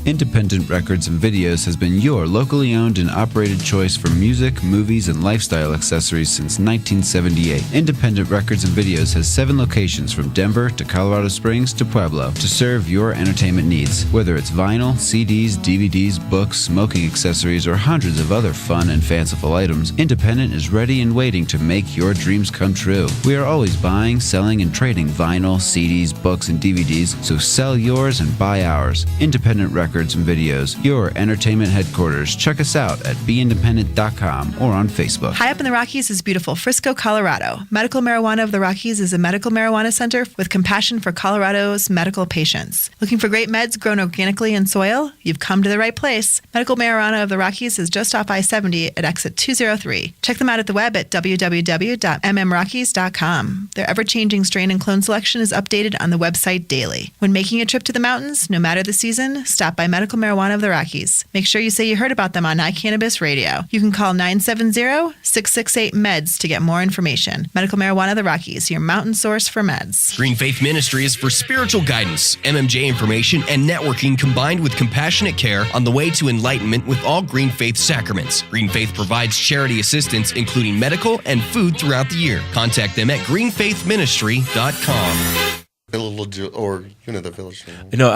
Independent Records and Videos has been your locally owned and operated choice for music, movies, and lifestyle accessories since 1978. Independent Records and Videos has 7 locations from Denver to Colorado Springs to Pueblo to serve your entertainment needs. Whether it's vinyl, CDs, DVDs, books, smoking accessories, or hundreds of other fun and fanciful items, Independent is ready and waiting to make your dreams come true. We are always buying, selling, and trading vinyl, CDs, books, and DVDs, so sell yours and buy ours. Independent Records and Videos, your entertainment headquarters. Check us out at beindependent.com or on Facebook. High up in the Rockies is beautiful Frisco, Colorado. Medical Marijuana of the Rockies is a medical marijuana center with compassion for Colorado's medical patients. Looking for great meds grown organically in soil? You've come to the right place. Medical Marijuana of the Rockies is just off I-70 at exit 203. Check them out at the web at www.mmrockies.com. Their ever-changing strain and clone selection is updated on the website daily. When making a trip to the mountains, no matter the season, stop by Medical Marijuana of the Rockies. Make sure you say you heard about them on iCannabis Radio. You can call 970-668-MEDS to get more information. Medical Marijuana of the Rockies, your mountain source for meds. Green Faith Ministry is for spiritual guidance, MMJ information, and networking combined with compassionate care on the way to enlightenment with all Green Faith sacraments. Green Faith provides charity assistance, including medical and food throughout the year. Contact them at greenfaithministry.com. Or, the village. No,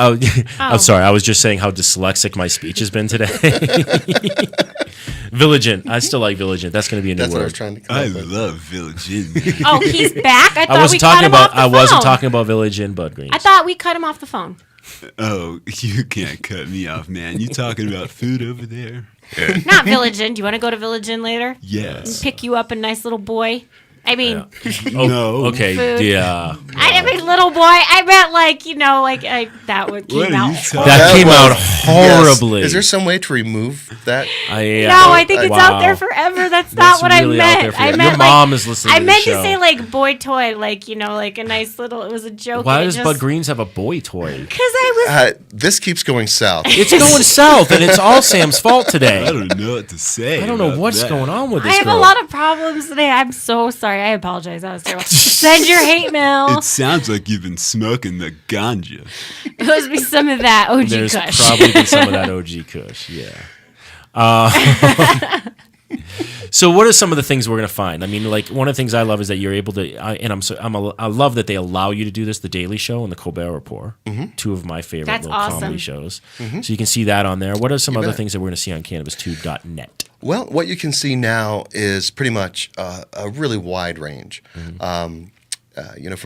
I'm sorry. I was just saying how dyslexic my speech has been today. Villigent. I still like Villigent. That's going to be a new That's word. what I was trying to come I up with. love Village. Oh, he's back? I thought I wasn't we cut talking him about. off the I wasn't phone. talking about Village and Bud Greens. I thought we cut him off the phone. Oh, you can't cut me off, man. You talking about food over there? Not Village Inn. Do you want to go to Village Inn later? Yes. Pick you up a nice little boy. I mean, No. Okay. Food. Yeah. I didn't mean little boy. I meant that would What came are out. you talking That came out Yes. horribly. Is there some way to remove that? No, I think it's out there forever. That's not what really I out there meant. for I you. meant Your mom is listening I to meant the to show. say like boy toy, like a nice little. It was a joke. Why and does Bud Greens have a boy toy? Because I was. This keeps going south. It's going south, and it's all Sam's fault today. I don't know what to say. I don't know about what's that. going on with I this have girl. a lot of problems today. I'm so sorry. I apologize. That was terrible. Send your hate mail. It sounds like you've been smoking the ganja. It must be some of that OG There's Kush. probably been some of that OG Kush, yeah. So what are some of the things we're going to find? I mean, like one of the things I love is that you're able to, I love that they allow you to do this, The Daily Show and The Colbert Report, two of my favorite That's little awesome. comedy shows. So you can see that on there. What are some other things that we're going to see on CannabisTube.net? Well, what you can see now is pretty much a really wide range. From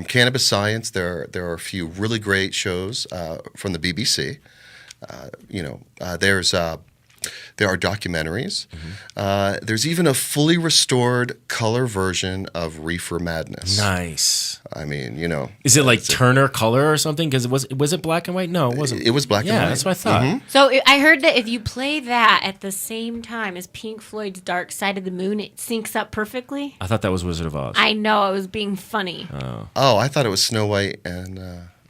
cannabis science, there are a few really great shows from the BBC. There's There are documentaries. There's even a fully restored color version of Reefer Madness. Nice. I mean, Is it like Turner color or something? Because was it black and white? No, it wasn't. It was black and white. Yeah, that's what I thought. So I heard that if you play that at the same time as Pink Floyd's Dark Side of the Moon, it syncs up perfectly. I thought that was Wizard of Oz. I know, I was being funny. Oh, I thought it was Snow White and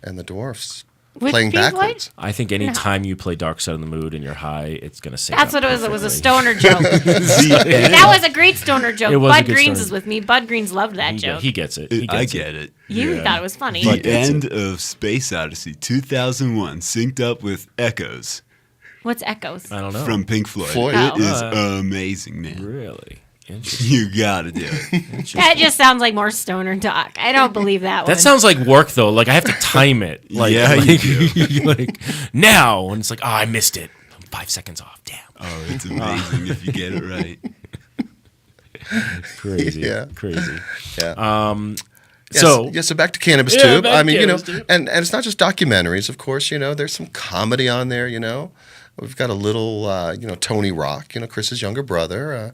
the Dwarfs With playing Pink backwards. I think any time you play Dark Side of the Moon and you're high, it's going to sync That's up what it was. It was a perfectly. stoner joke. That was a great stoner joke. It was a Bud good Greens stoner. is with me. Bud Greens loved that joke. He gets it. He I gets get it. You thought it was funny. The end of Space Odyssey 2001 synced up with Echoes What's Echoes? I don't know. from Pink Floyd. Floyd. It is Oh. amazing, man. Really? Interesting. You gotta do it. That just sounds like more stoner talk. I don't believe that one. That sounds like work though. Like I have to time it. Like, Yeah, you like now, and it's like, oh, I missed it. I'm 5 seconds off. Damn. Oh, it's amazing if you get it right. Crazy. Yeah. Crazy. Yeah. Yes, So so back to Cannabis Yeah, Tube. back to I mean, Cannabis Tube. and it's not just documentaries, of course. There's some comedy on there. We've got a little, Tony Rock, Chris's younger brother.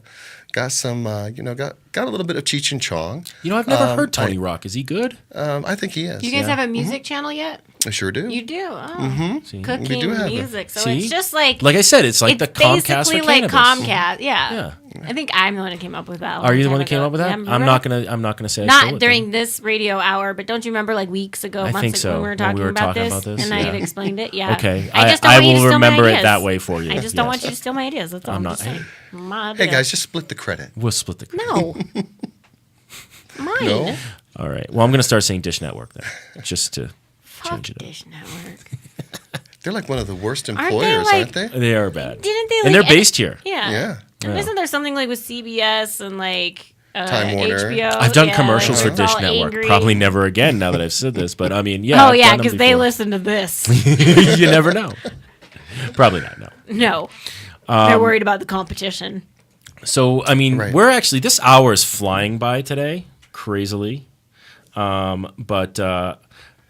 Got some, got a little bit of Cheech and Chong. I've never heard Tony Rock. Is he good? I think he is. Do you guys have a music channel yet? I sure do. You do. Oh. Cooking, We do have it. music. So See? it's just like Like I said, it's like the Comcast basically for like cannabis. Comcast. Yeah. Yeah. I think I'm the one who came up with that. a Are long you the time one that came ago. up with that? Yeah, I'm remember? not gonna say I stole Not it, during then. this radio hour, but don't you remember like weeks ago, I months think ago so, when we were when talking, we were about, talking this, about this, and I yeah. had explained it? Yeah. Okay. I just don't I want you to will steal my remember it ideas. that way for you. I just don't want Yes. you to steal my ideas. That's all I'm I'm not- just saying. My Hey idea. guys, just split the credit. We'll split the. No. Mine. No? All right. Well, I'm gonna start saying Dish Network then, just to Fuck change it up. Dish Network. They're like one of the worst they employers, like- aren't they? They are bad. Didn't they? Like, And they're based here. Yeah. Yeah. And isn't there something like with CBS and like Time Warner. HBO? I've done Yeah, commercials like, for they're Dish all Network. angry. Probably never again. Now that I've said this, but I mean, yeah. Oh I've yeah, done them because they before. listen to this. You never know. Probably not. No. No. Um, They're worried about the competition. So I mean, Right. we're actually this hour is flying by today, crazily. But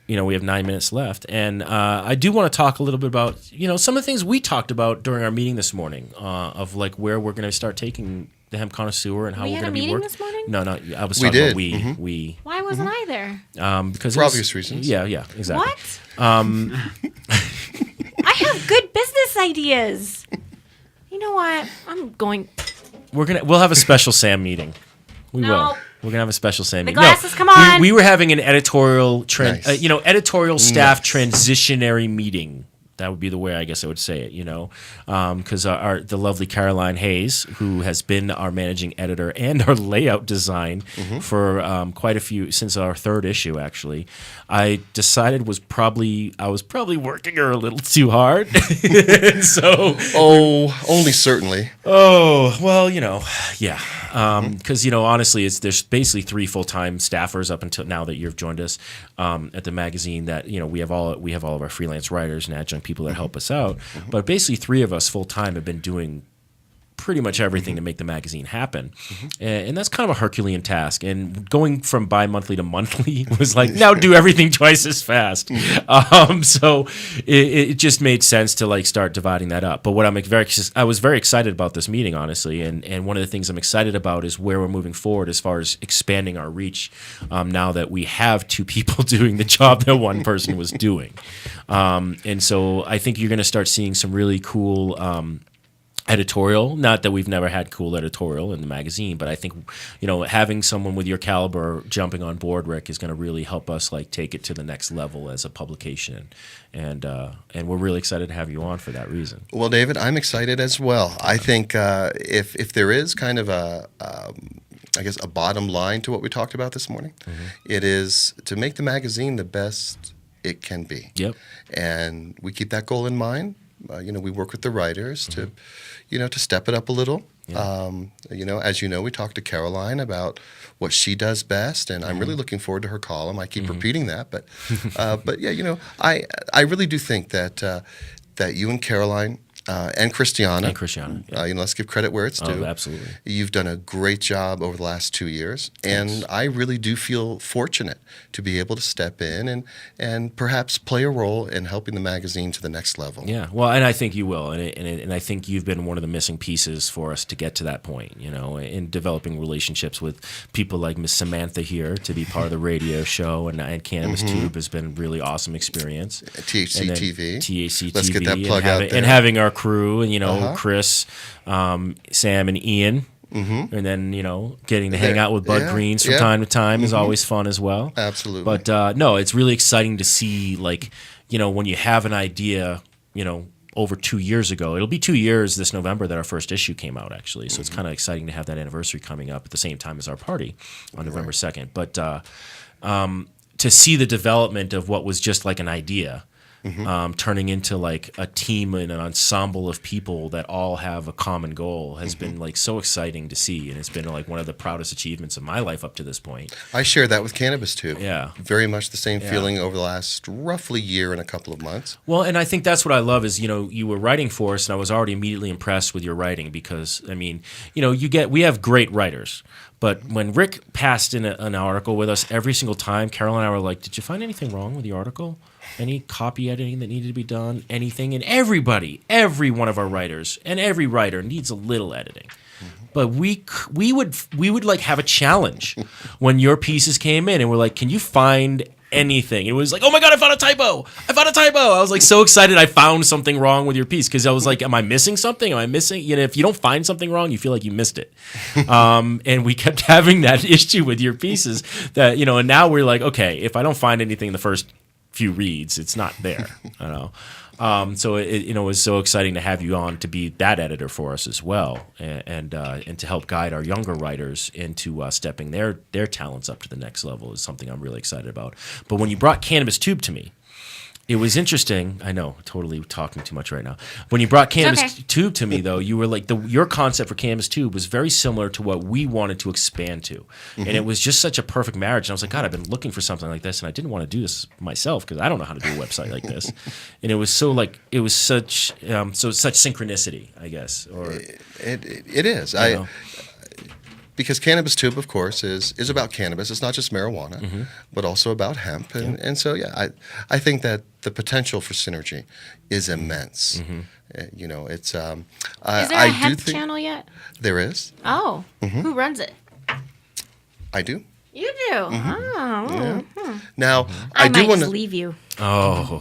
we have 9 minutes left, and I do want to talk a little bit about some of the things we talked about during our meeting this morning, of like where we're going to start taking the Hemp Connoisseur and how We we're had a going to be meeting working. this morning? No, I was We talking about did. we Why wasn't I there? because For it was- obvious reasons. Yeah, exactly. What? I have good business ideas. You know what? I'm going. We'll have a special Sam meeting. We No. will. We're gonna have a special Sam meeting. glasses, come on. We were having an editorial Nice. editorial staff transitionary meeting. That would be the way I guess I would say it, because the lovely Caroline Hayes, who has been our managing editor and our layout design for quite a few since our third issue, actually, I decided I was probably working her a little too hard, so Oh, only certainly. oh well, yeah, because honestly, there's basically 3 full-time staffers up until now that you've joined us at the magazine. That we have all of our freelance writers and adjunct people that help us out, but basically 3 of us full-time have been doing pretty much everything to make the magazine happen, and that's kind of a Herculean task. And going from bi-monthly to monthly was like, now do everything twice as fast. So it just made sense to like start dividing that up. But what I was very excited about this meeting, honestly, and one of the things I'm excited about is where we're moving forward as far as expanding our reach. Now that we have 2 people doing the job that one person was doing, and so I think you're going to start seeing some really cool. Editorial, not that we've never had cool editorial in the magazine, but I think having someone with your caliber jumping on board, Rick, is going to really help us like take it to the next level as a publication, and we're really excited to have you on for that reason. Well, David, I'm excited as well. I think if there is kind of a bottom line to what we talked about this morning, it is to make the magazine the best it can be. Yep. And we keep that goal in mind. We work with the writers to step it up a little. Yeah. As you know, we talked to Caroline about what she does best, and I'm really looking forward to her column. I keep repeating that, but yeah, I really do think that you and Caroline and Christiana. Yeah. Let's give credit where it's due. Oh, absolutely. You've done a great job over the last 2 years, and I really do feel fortunate to be able to step in and perhaps play a role in helping the magazine to the next level. Yeah, well, and I think you will, and I think you've been one of the missing pieces for us to get to that point. In developing relationships with people like Miss Samantha here to be part of the radio show, and Cannabis Tube has been really awesome experience. THC TV. THC Let's TV. get that plug out there. And having our crew, and Chris, Sam, and Ian. Mm-hmm. And then, getting to hang out with Bud Greens from time to time is always fun as well. Absolutely. But no, it's really exciting to see, when you have an idea, over 2 years ago. It'll be 2 years this November that our first issue came out, actually. So it's kind of exciting to have that anniversary coming up at the same time as our party on November 2nd. But to see the development of what was just like an idea turning into like a team and an ensemble of people that all have a common goal has been like so exciting to see, and it's been like one of the proudest achievements of my life up to this point. I share that with Cannabis too. Yeah, very much the same feeling over the last roughly year and a couple of months. Well, and I think that's what I love is you were writing for us, and I was already immediately impressed with your writing because we have great writers. But when Rick passed in an article with us, every single time, Carol and I were like, "Did you find anything wrong with the article? Any copy editing that needed to be done? Anything?" And every one of our writers, and every writer needs a little editing. But we would like have a challenge when your pieces came in, and we're like, "Can you find anything?" It was like, "Oh my God, I found a typo! I was like so excited I found something wrong with your piece because I was like, "Am I missing something? Am I missing?" If you don't find something wrong, you feel like you missed it. And we kept having that issue with your pieces that and now we're like, okay, if I don't find anything in the first few reads, it's not there. So it was so exciting to have you on to be that editor for us as well, and to help guide our younger writers into stepping their talents up to the next level is something I'm really excited about. But when you brought Cannabis Tube to me, it was interesting. I know, totally talking too much right now. When you brought Cannabis Tube to me, though, you were like your concept for Cannabis Tube was very similar to what we wanted to expand to, and it was just such a perfect marriage. And I was like, God, I've been looking for something like this, and I didn't want to do this myself because I don't know how to do a website like this. And it was such synchronicity, I guess. Or it is. Because Cannabis Tube, of course, is about cannabis. It's not just marijuana, but also about hemp. And so, I think that the potential for synergy is immense. It's. Is there a hemp channel yet? There is. Oh, who runs it? I do. You do. Oh. Yeah. Now, I do might want just leave you. Oh.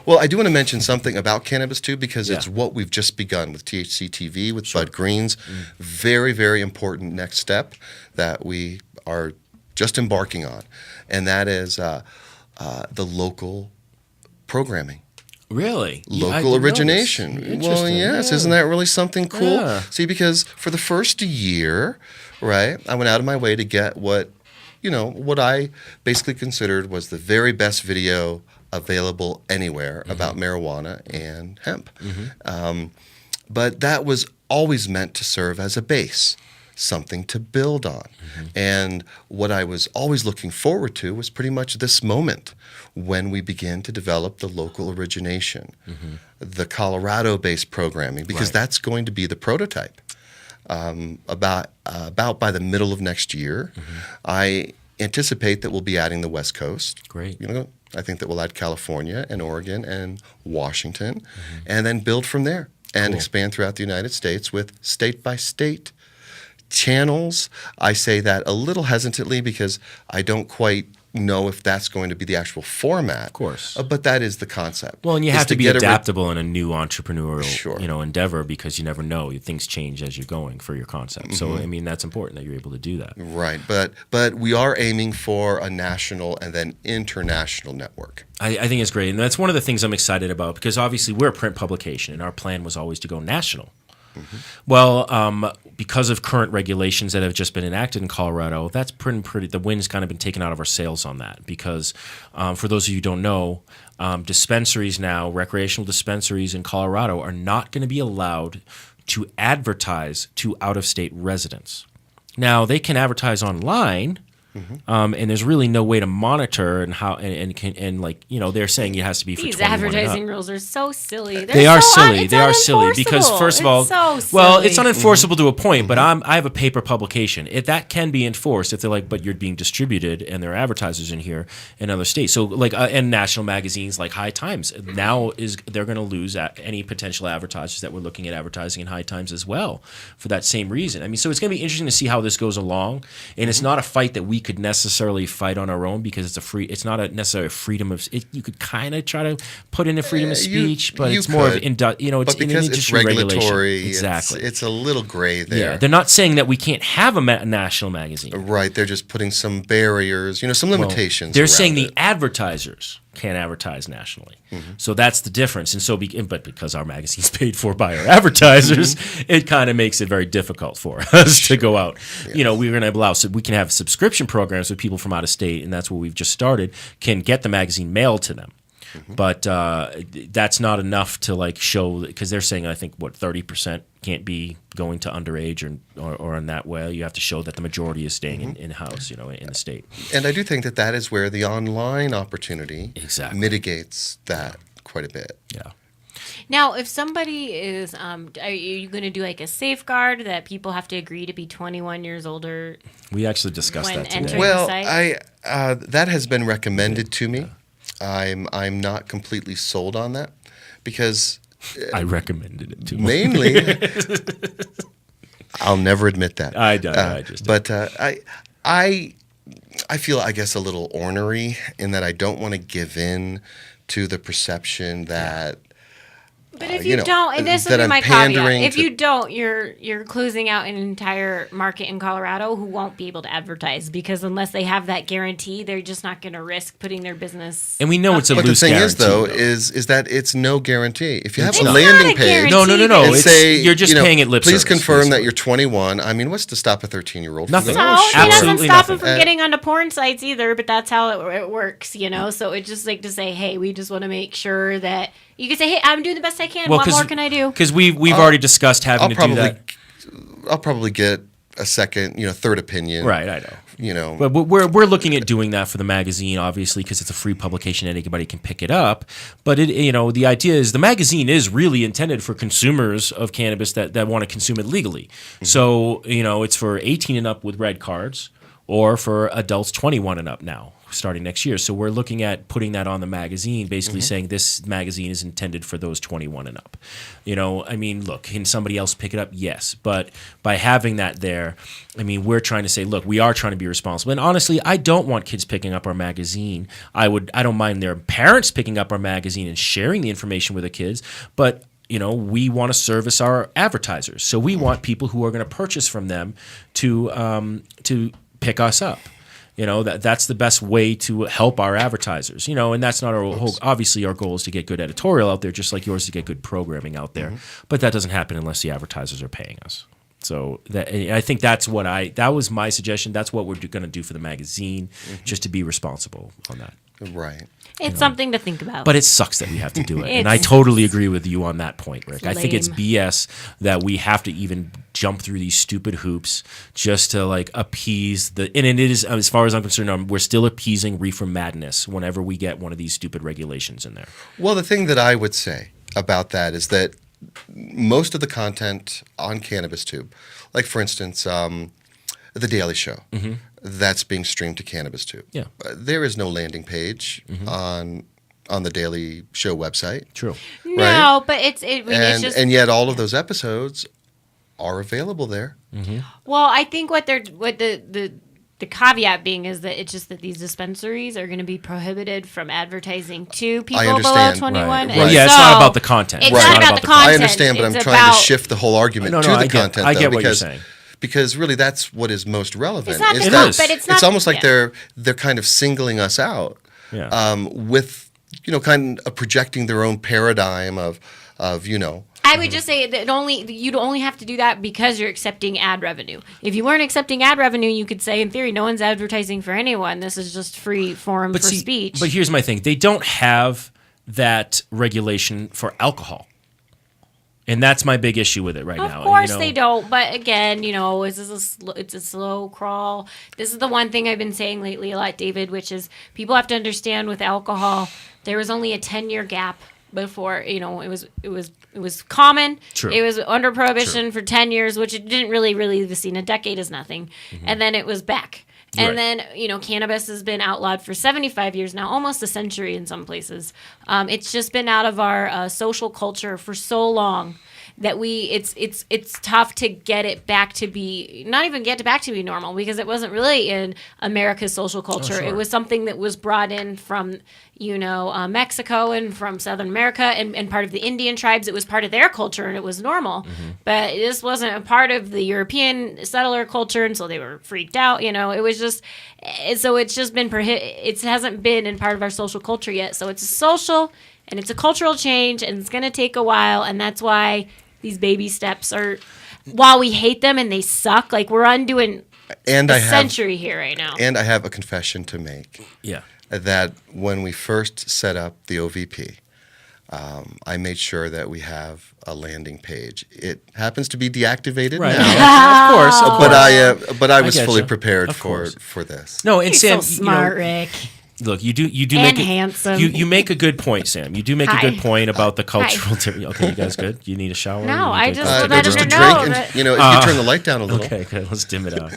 Well, I do want to mention something about Cannabis too, because it's what we've just begun with THC TV, with Bud Greens. Very, very important next step that we are just embarking on, and that is the local programming. Really? Local origination. Well, yes. Yeah. Isn't that really something cool? Yeah. See, because for the first year, right, I went out of my way to get what I basically considered was the very best video available anywhere about marijuana and hemp. But that was always meant to serve as a base, something to build on. And what I was always looking forward to was pretty much this moment when we began to develop the local origination, the Colorado-based programming, because that's going to be the prototype. About by the middle of next year, I anticipate that we'll be adding the West Coast. Great. I think that we'll add California and Oregon and Washington, and then build from there and expand throughout the United States with state-by-state channels. I say that a little hesitantly because I don't quite know if that's going to be the actual format. Of course. But that is the concept. Well, and you have to be adaptable in a new entrepreneurial endeavor because you never know. Things change as you're going for your concept. So, I mean, that's important that you're able to do that. Right. But we are aiming for a national and then international network. I think it's great. And that's one of the things I'm excited about because obviously we're a print publication and our plan was always to go national. Well, because of current regulations that have just been enacted in Colorado, that's pretty. The wind's kind of been taken out of our sails on that because, for those of you who don't know, dispensaries now, recreational dispensaries in Colorado, are not going to be allowed to advertise to out-of-state residents. Now, they can advertise online, And there's really no way to monitor and how and like they're saying it has to be for These 21 and up. advertising rules are so silly. They are silly. It's They are silly because unenforceable. first of all, It's so well, silly. it's unenforceable to a point. But I have a paper publication. If that can be enforced, if they're like, but you're being distributed and there are advertisers in here in other states. So like and national magazines like High Times now they're going to lose any potential advertisers that were looking at advertising in High Times as well for that same reason. I mean, so it's going to be interesting to see how this goes along. And it's not a fight that we could necessarily fight on our own because it's not a necessary freedom of you could kind of try to put in a freedom of speech, but it's more of it's but an because industry it's regulatory, regulation. Exactly. It's a little gray there. Yeah, they're not saying that we can't have a national magazine. Right, they're just putting some barriers, some limitations. They're around saying it. the advertisers can't advertise nationally. So that's the difference. And so, but because our magazine's paid for by our advertisers, it kind of makes it very difficult for us to go out. Yes. We're going to allow, so we can have subscription programs with people from out of state, and that's what we've just started, can get the magazine mailed to them. But that's not enough to like show, because they're saying, I think, 30% can't be going to underage or in that way. You have to show that the majority is staying in-house, in the state. And I do think that is where the online opportunity mitigates that quite a bit. Yeah. Now, if somebody is, are you going to do like a safeguard that people have to agree to be 21 years older? We actually discussed that today. Well, that has been recommended to me. I'm not completely sold on that because I recommended it to mainly. I'll never admit that. I don't. But I feel, I guess, a little ornery in that I don't want to give in to the perception that. But if you don't, and this would be my caveat, if you don't, you're closing out an entire market in Colorado who won't be able to advertise because unless they have that guarantee, they're just not going to risk putting their business. And we know it's a loose guarantee. But the thing is that it's no guarantee. If you have a landing page, no, and say you're just paying it lip please service. Confirm basically. That you're 21. I mean, what's to stop a 13-year-old? Nothing. No, it doesn't stop them from getting onto porn sites either. But that's how it works, So it's just like to say, hey, we just want to make sure that. You can say, "Hey, I'm doing the best I can. What more can I do?" Because we've already discussed having to do that. I'll probably get a second, third opinion. Right, I know. But we're looking at doing that for the magazine, obviously, because it's a free publication and anybody can pick it up. But the idea is the magazine is really intended for consumers of cannabis that want to consume it legally. So it's for 18 and up with red cards, or for adults 21 and up now, starting next year. So we're looking at putting that on the magazine, basically saying this magazine is intended for those 21 and up. I mean, look, can somebody else pick it up? Yes. But by having that there, I mean, we're trying to say, look, we are trying to be responsible. And honestly, I don't want kids picking up our magazine. I don't mind their parents picking up our magazine and sharing the information with the kids, but we want to service our advertisers. So we want people who are going to purchase from them to pick us up. That's the best way to help our advertisers. And that's not our whole. Obviously, our goal is to get good editorial out there, just like yours to get good programming out there. But that doesn't happen unless the advertisers are paying us. So I think that was my suggestion. That's what we're going to do for the magazine, just to be responsible on that. Right. It's something to think about. But it sucks that we have to do it. And I totally agree with you on that point, Rick. I think it's BS that we have to even jump through these stupid hoops just to like appease and it is, as far as I'm concerned, we're still appeasing reefer madness whenever we get one of these stupid regulations in there. Well, the thing that I would say about that is that most of the content on Cannabis Tube, like for instance, The Daily Show, that's being streamed to Cannabis Tube. Yeah. There is no landing page on the Daily Show website. True. No, right? but it's just. And yet all of those episodes are available there. Well, I think what the caveat being is that it's just that these dispensaries are going to be prohibited from advertising to people below 21. Right. Well, yeah, it's not about the content. It's not about the content. I understand, but I'm trying to shift the whole argument to the content. I get what you're saying. Because really, that's what is most relevant. It's not but it's not. It's almost like they're kind of singling us out, with kind of projecting their own paradigm of. I would just say that you'd only have to do that because you're accepting ad revenue. If you weren't accepting ad revenue, you could say, in theory, no one's advertising for anyone. This is just free forum for speech. But here's my thing: they don't have that regulation for alcohol. And that's my big issue with it right now. Of course you know? they don't. But again, it's a slow crawl. This is the one thing I've been saying lately a lot, David, which is people have to understand with alcohol, there was only a 10-year gap before, it was common. True. It was under prohibition for 10 years, which it didn't really leave the scene. A decade is nothing. Mm-hmm. And then it was back. And then, cannabis has been outlawed for 75 years now, almost a century in some places. It's just been out of our social culture for so long that it's tough to get it back to be, not even get it back to be normal, because it wasn't really in America's social culture. It was something that was brought in from, Mexico and from Southern America and part of the Indian tribes. It was part of their culture and it was normal. Mm-hmm. But this wasn't a part of the European settler culture, and so they were freaked out. It was just, so it's just been, it hasn't been in part of our social culture yet. So it's a social and it's a cultural change, and it's going to take a while, and that's why these baby steps are, while we hate them and they suck, like we're undoing a century here right now. And I have a confession to make. Yeah. That when we first set up the OVP, I made sure that we have a landing page. It happens to be deactivated now, of course. But I was fully prepared for this. No, and You're Sam, so smart, Rick. Look, you do and make handsome. You make a good point, Sam. You do make Hi. a good point about the cultural. Okay, you guys good? You need a shower? No, I just good? wanted just to a know. drink, and, if you turn the light down a little. Okay, good. Let's dim it out.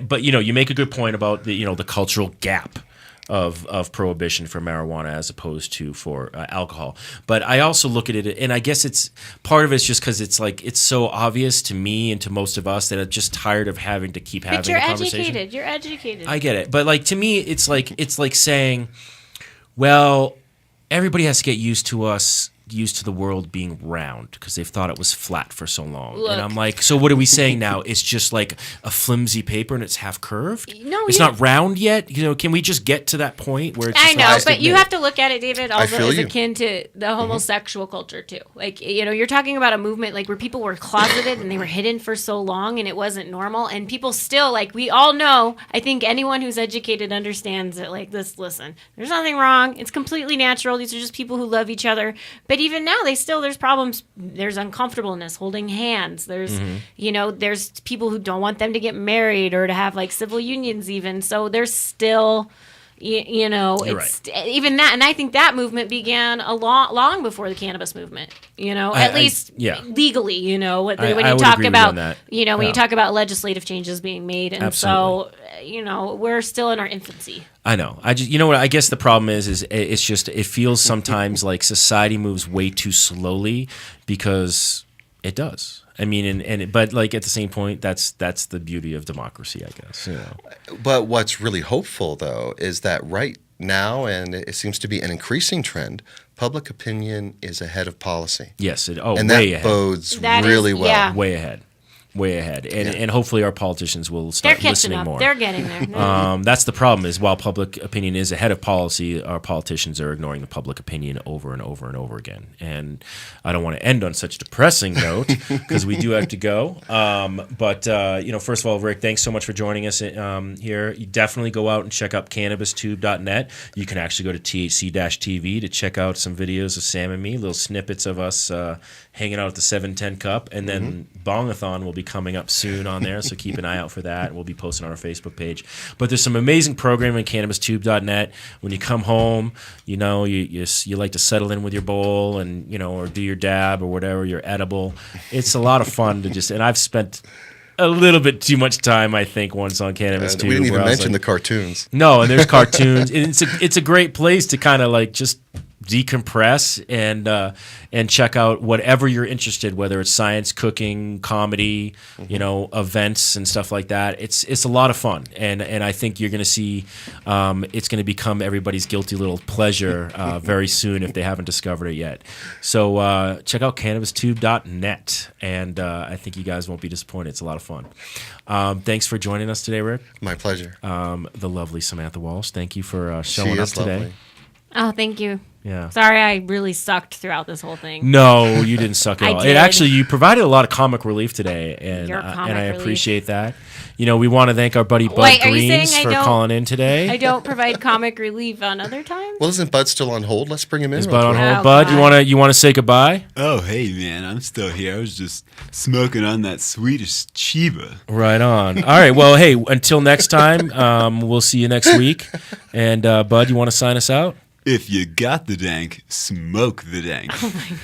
But you make a good point about the cultural gap of prohibition for marijuana as opposed to for alcohol. But I also look at it, and I guess it's part of it's just because it's so obvious to me and to most of us that I'm just tired of having to keep having a conversation. But you're educated. I get it, but to me, it's like saying, well, everybody has to get used to the world being round because they've thought it was flat for so long. Look. And I'm like, so what are we saying now? It's just like a flimsy paper and it's half curved? No, it's not round yet? Can we just get to that point where it's just I know, but you have to look at it, David, also feel as you. akin to the homosexual culture too. Like, you're talking about a movement like where people were closeted and they were hidden for so long and it wasn't normal, and people still, like, we all know, I think anyone who's educated understands that, like, listen, there's nothing wrong. It's completely natural. These are just people who love each other. But even now, there's problems. There's uncomfortableness holding hands. There's, there's people who don't want them to get married or to have like civil unions even. So there's still, it's right. Even that. And I think that movement began long before the cannabis movement, at least legally, when you talk about, when you talk about legislative changes being made. And Absolutely. so, we're still in our infancy. I know. I just, what I guess the problem is it's just, it feels sometimes like society moves way too slowly because it does. I mean, but like at the same point, that's the beauty of democracy, I guess. But what's really hopeful, though, is that right now, and it seems to be an increasing trend, public opinion is ahead of policy. Yes, and way that ahead. bodes That really is- well. yeah. Way ahead, and hopefully our politicians will They're start catching listening up. more. They're getting there. That's the problem. Is while public opinion is ahead of policy, our politicians are ignoring the public opinion over and over and over again. And I don't want to end on such a depressing note because we do have to go. But first of all, Rick, thanks so much for joining us here. You definitely go out and check out cannabistube.net. You can actually go to THC-TV to check out some videos of Sam and me, little snippets of us hanging out at the 710 Cup, and then Bongathon will be coming up soon on there, so keep an eye out for that. We'll be posting on our Facebook page. But there's some amazing programming on cannabistube.net. When you come home, you like to settle in with your bowl and or do your dab or whatever, your edible. It's a lot of fun to and I've spent a little bit too much time, I think, once on Cannabis Tube. We didn't even mention the cartoons. No, and there's cartoons. It's a great place to kind of like just decompress and check out whatever you're interested, whether it's science, cooking, comedy, events and stuff like that. It's a lot of fun, and I think you're going to see it's going to become everybody's guilty little pleasure very soon if they haven't discovered it yet. So check out cannabistube.net, and I think you guys won't be disappointed. It's a lot of fun. Thanks for joining us today, Rick. My pleasure. The lovely Samantha Walsh. Thank you for showing up today. Lovely. Oh, thank you. Yeah. Sorry, I really sucked throughout this whole thing. No, you didn't suck at I all. did. You provided a lot of comic relief today, and Your and comic I relief. appreciate that. We want to thank our buddy Bud Wait, are you saying Greens I for don't- calling in today. I don't provide comic relief on other times. Well, isn't Bud still on hold? Let's bring him in. Is real Bud on quick. hold? Oh, Bud, God. you wanna say goodbye? Oh, hey, man, I'm still here. I was just smoking on that Swedish Chiba. Right on. All right. Well, hey, until next time, we'll see you next week. And Bud, you want to sign us out? If you got the dank, smoke the dank. Oh my